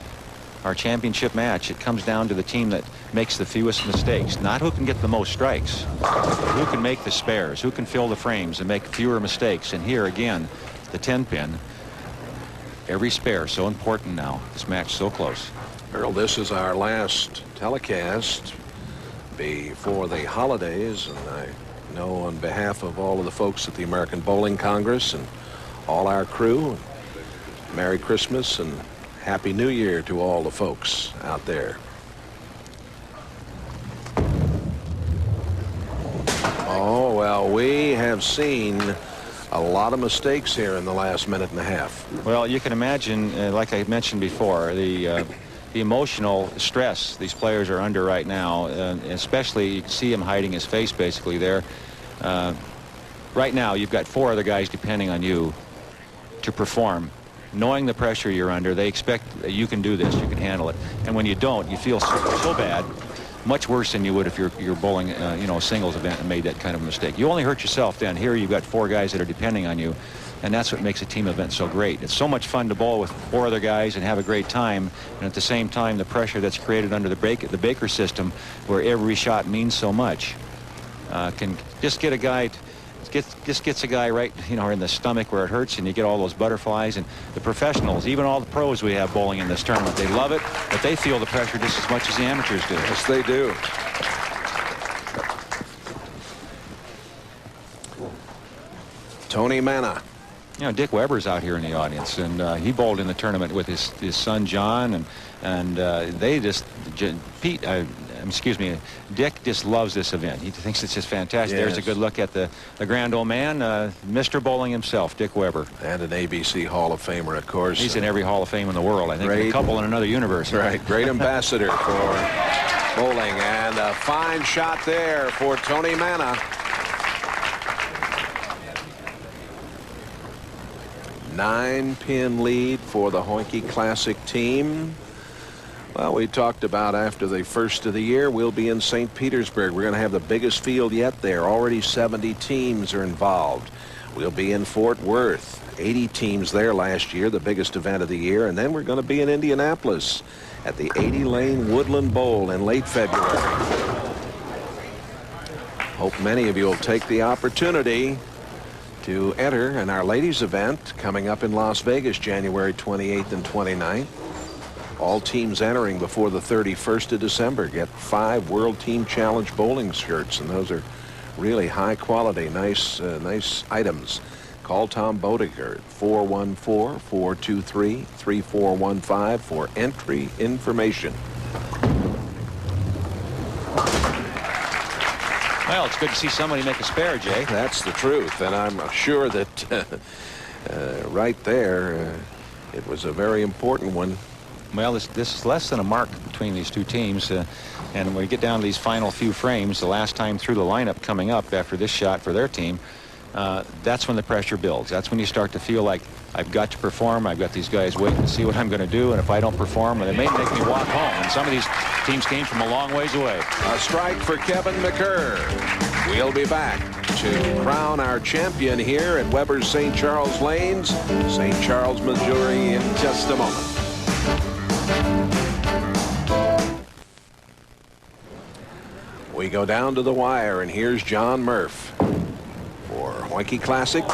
our championship match, it comes down to the team that makes the fewest mistakes, not who can get the most strikes, but who can make the spares, who can fill the frames and make fewer mistakes. And here again, the 10-pin, every spare so important now. This match so close. Earl, this is our last telecast before the holidays, and I know on behalf of all of the folks at the American Bowling Congress and all our crew, Merry Christmas and Happy New Year to all the folks out there. Oh, well, we have seen a lot of mistakes here in the last minute and a half. Well, you can imagine, like I mentioned before, the emotional stress these players are under right now, especially you can see him hiding his face basically there. Right now, you've got 4 other guys depending on you to perform. Knowing the pressure you're under, they expect that you can do this, you can handle it. And when you don't, you feel so bad, much worse than you would if you're bowling, a singles event and made that kind of mistake. You only hurt yourself then. Here you've got 4 guys that are depending on you. And that's what makes a team event so great. It's so much fun to bowl with 4 other guys and have a great time. And at the same time, the pressure that's created under the Baker system, where every shot means so much, can just get a guy, just gets a guy right, you know, in the stomach where it hurts, and you get all those butterflies. And the professionals, even all the pros we have bowling in this tournament, they love it, but they feel the pressure just as much as the amateurs do. Yes, they do. Tony Manna. You know, Dick Weber's out here in the audience, and he bowled in the tournament with his son John, and they just Dick just loves this event. He thinks it's just fantastic. Yes. There's a good look at the grand old man, Mr. Bowling himself, Dick Weber. And an ABC Hall of Famer, of course. He's in every Hall of Fame in the world. I think Great. a couple in another universe. Right, great ambassador for bowling, and a fine shot there for Tony Manna. 9-pin lead for the Hoinky Classic team. Well, we talked about after the first of the year, we'll be in St. Petersburg. We're going to have the biggest field yet there. Already 70 teams are involved. We'll be in Fort Worth. 80 teams there last year, the biggest event of the year. And then we're going to be in Indianapolis at the 80-lane Woodland Bowl in late February. Hope many of you will take the opportunity to enter in our ladies event coming up in Las Vegas, January 28th and 29th. All teams entering before the 31st of December get 5 World Team Challenge bowling shirts, and those are really high quality, nice items. Call Tom Boediger at 414-423-3415 for entry information. Well, it's good to see somebody make a spare, Jay. That's the truth, and I'm sure that right there, it was a very important one. Well, this is less than a mark between these two teams, and when we get down to these final few frames, the last time through the lineup coming up after this shot for their team, that's when the pressure builds. That's when you start to feel like I've got to perform. I've got these guys waiting to see what I'm going to do, and if I don't perform, they may make me walk home. And some of these teams came from a long ways away. A strike for Kevin McGerr. We'll be back to crown our champion here at Weber's St. Charles Lanes, St. Charles, Missouri, in just a moment. We go down to the wire, and here's Jon Murph for Hoinky Classic.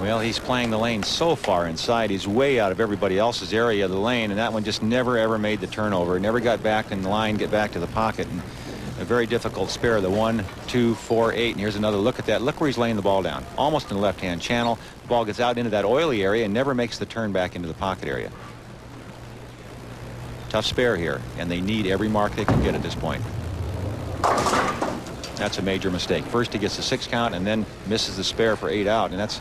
Well, he's playing the lane so far inside. He's way out of everybody else's area of the lane, and that one just never, ever made the turnover. Never got back in the line, get back to the pocket. And a very difficult spare, the 1, 2, 4, 8. And here's another look at that. Look where he's laying the ball down, almost in the left-hand channel. The ball gets out into that oily area and never makes the turn back into the pocket area. Tough spare here, and they need every mark they can get at this point. That's a major mistake. First he gets the 6 count and then misses the spare for 8 out, and that's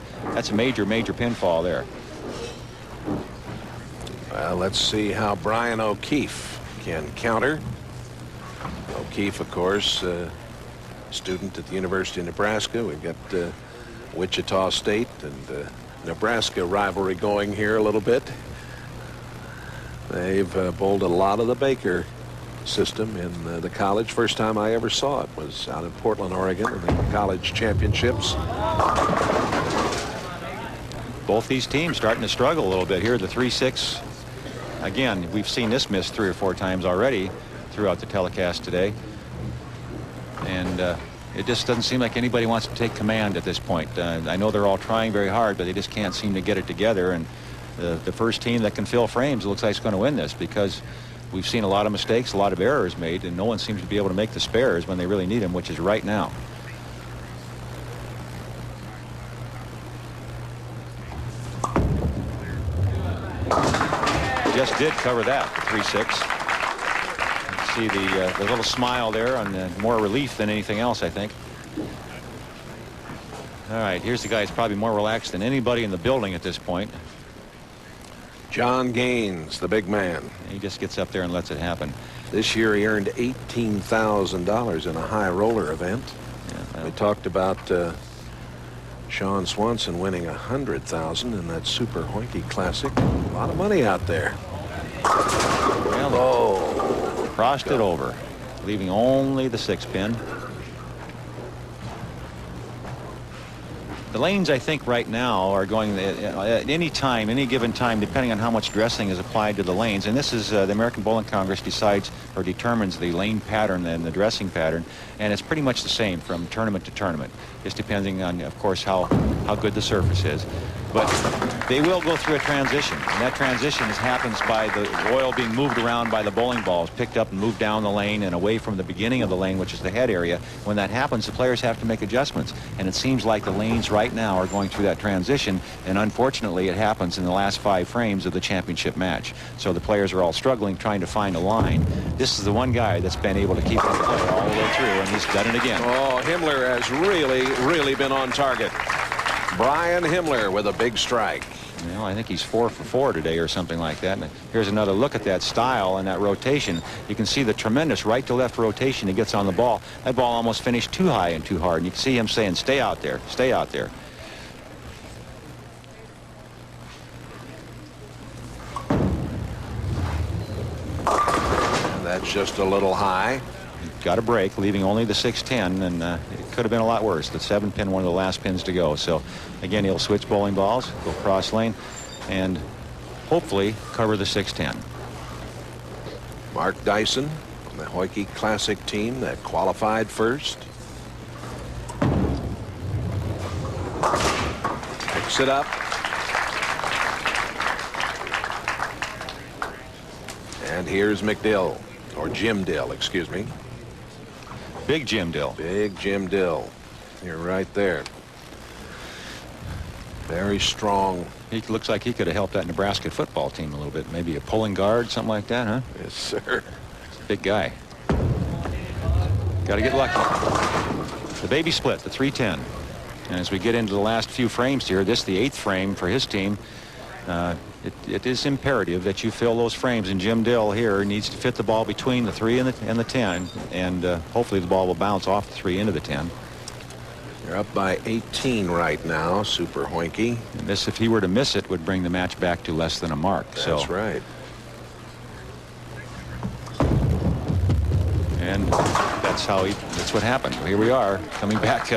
a major pinfall there. Well, let's see how Bryan O'Keefe can counter. O'Keefe, of course, student at the University of Nebraska. We've got Wichita State and Nebraska rivalry going here a little bit. They've bowled a lot of the Baker system in the college. First time I ever saw it was out in Portland, Oregon, in the college championships. Both these teams starting to struggle a little bit here. The 3-6. Again, we've seen this miss 3 or 4 times already throughout the telecast today. And it just doesn't seem like anybody wants to take command at this point. I know they're all trying very hard, but they just can't seem to get it together. And the first team that can fill frames looks like it's going to win this, because we've seen a lot of mistakes, a lot of errors made, and no one seems to be able to make the spares when they really need them, which is right now. Just did cover that, 3-6. See the little smile there, and more relief than anything else, I think. All right, here's the guy who's probably more relaxed than anybody in the building at this point. John Gaines, the big man. He just gets up there and lets it happen. This year he earned $18,000 in a high roller event. Yeah, we talked about Sean Swanson winning $100,000 in that Super Hoinky Classic. A lot of money out there. Well, crossed it over, leaving only the 6 pin. The lanes, I think, right now are going at any time, any given time, depending on how much dressing is applied to the lanes. And this is the American Bowling Congress decides or determines the lane pattern and the dressing pattern. And it's pretty much the same from tournament to tournament, just depending on, of course, how good the surface is. But they will go through a transition, and that transition happens by the oil being moved around by the bowling balls, picked up and moved down the lane and away from the beginning of the lane, which is the head area. When that happens, the players have to make adjustments, and it seems like the lanes right now are going through that transition, and unfortunately it happens in the last 5 frames of the championship match. So the players are all struggling, trying to find a line. This is the one guy that's been able to keep the play all the way through, and he's done it again. Oh, Himmler has really been on target. Bryan Himmler with a big strike. Well, I think he's 4 for 4 today or something like that. And here's another look at that style and that rotation. You can see the tremendous right to left rotation he gets on the ball. That ball almost finished too high and too hard. And you can see him saying, stay out there, stay out there. And that's just a little high. Got a break, leaving only the 6-10, and it could have been a lot worse. The 7-pin, one of the last pins to go. So, again, he'll switch bowling balls, go cross lane, and hopefully cover the 6-10. Mark Dyson on the Hoikey Classic team that qualified first. Picks it up. And here's McDill, or Jim Dill, excuse me. Big Jim Dill. Big Jim Dill. You're right there. Very strong. He looks like he could have helped that Nebraska football team a little bit. Maybe a pulling guard, something like that, huh? Yes, sir. Big guy. Got to get lucky. The baby split, the 3-10. And as we get into the last few frames here, this is the 8th frame for his team. It is imperative that you fill those frames, and Jim Dill here needs to fit the ball between the 3 and the 10, and hopefully the ball will bounce off the 3 into the 10. You're up by 18 right now, Super Hoikey. And this, if he were to miss it, would bring the match back to less than a mark. That's right. And that's what happened. Here we are coming back.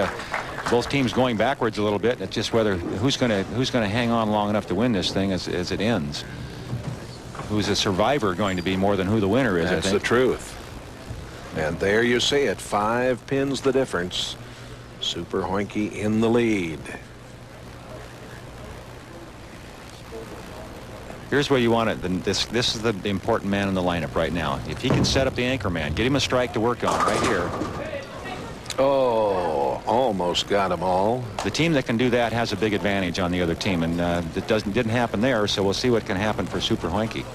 Both teams going backwards a little bit. It's just whether who's going to hang on long enough to win this thing as it ends. Who's a survivor going to be more than who the winner is? That's I think. the truth. And there you see it. 5 pins the difference. Super Hoikey in the lead. Here's where you want it. This is the important man in the lineup right now. If he can set up the anchor man, get him a strike to work on right here. Oh, almost got them all. The team that can do that has a big advantage on the other team, and it didn't happen there, so we'll see what can happen for Super Hoikey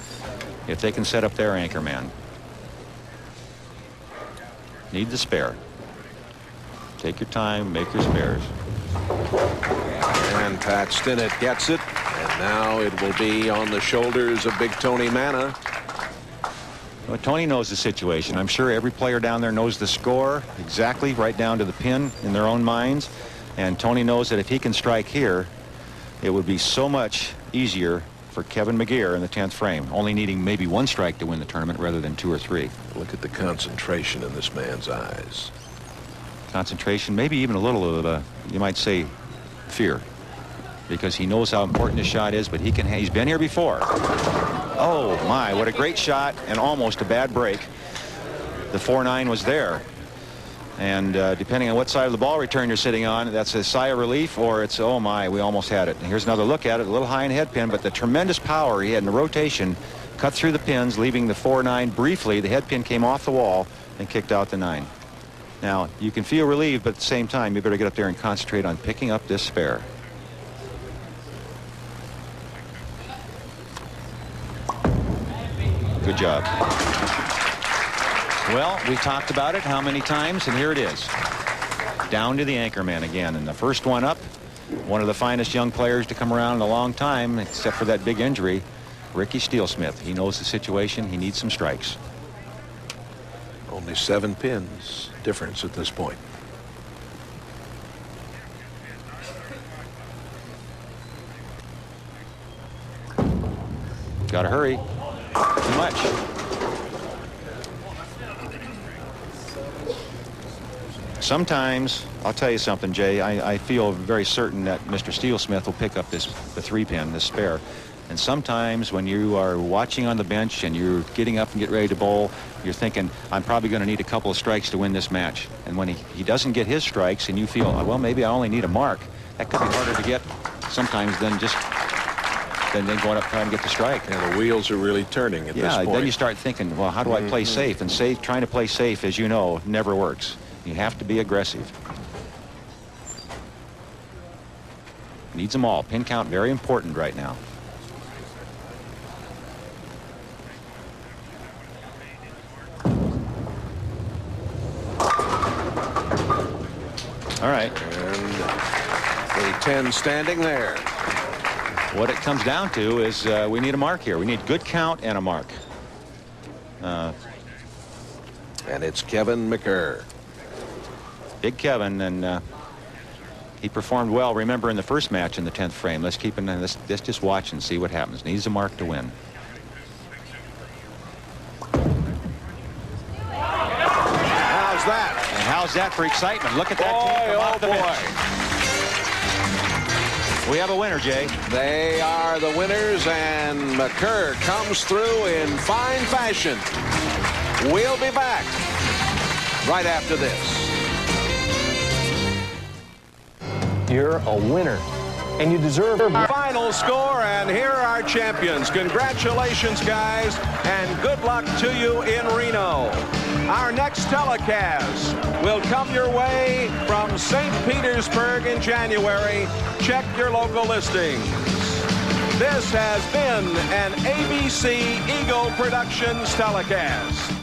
if they can set up their anchor man. Need the spare. Take your time, make your spares. And Pat Stinnett gets it, and now it will be on the shoulders of big Tony Manna. Well, Tony knows the situation. I'm sure every player down there knows the score exactly, right down to the pin in their own minds. And Tony knows that if he can strike here, it would be so much easier for Kevin McGerr in the 10th frame, only needing maybe 1 strike to win the tournament rather than 2 or 3. Look at the concentration in this man's eyes. Concentration, maybe even a little of, you might say, fear, because he knows how important this shot is, but he's been here before. Oh my, what a great shot, and almost a bad break. The 4-9 was there, and depending on what side of the ball return you're sitting on, that's a sigh of relief, or it's, oh my, we almost had it. And here's another look at it, a little high in head pin, but the tremendous power he had in the rotation cut through the pins, leaving the 4-9 briefly. The head pin came off the wall and kicked out the 9. Now, you can feel relieved, but at the same time, you better get up there and concentrate on picking up this spare. Good job. Well, we talked about it how many times, and here it is. Down to the anchor man again, and the first one up, one of the finest young players to come around in a long time, except for that big injury, Ricky Steelsmith. He knows the situation. He needs some strikes. Only 7 pins difference at this point. Gotta hurry. Too much. Sometimes, I'll tell you something, Jay, I feel very certain that Mr. Steelsmith will pick up the 3-pin, the spare. And sometimes when you are watching on the bench and you're getting up and get ready to bowl, you're thinking, I'm probably going to need a couple of strikes to win this match. And when he doesn't get his strikes and you feel, well, maybe I only need a mark, that could be harder to get sometimes than going up trying to get the strike. Yeah, the wheels are really turning at this point. Then you start thinking, well, how do I play safe? And trying to play safe, as you know, never works. You have to be aggressive. Needs them all. Pin count very important right now. All right. And the 10 standing there. What it comes down to is we need a mark here. We need good count and a mark. And it's Kevin McGerr. Big Kevin, and he performed well. Remember in the first match in the 10th frame. Let's keep an eye. Let's just watch and see what happens. Needs a mark to win. How's that? And how's that for excitement? Look at that team come off the bench. We have a winner, Jay. They are the winners, and McGerr comes through in fine fashion. We'll be back right after this. You're a winner, and you deserve it. Final score, and here are our champions. Congratulations, guys, and good luck to you in Reno. Our next telecast will come your way from St. Petersburg in January. Check your local listings. This has been an ABC Eagle Productions telecast.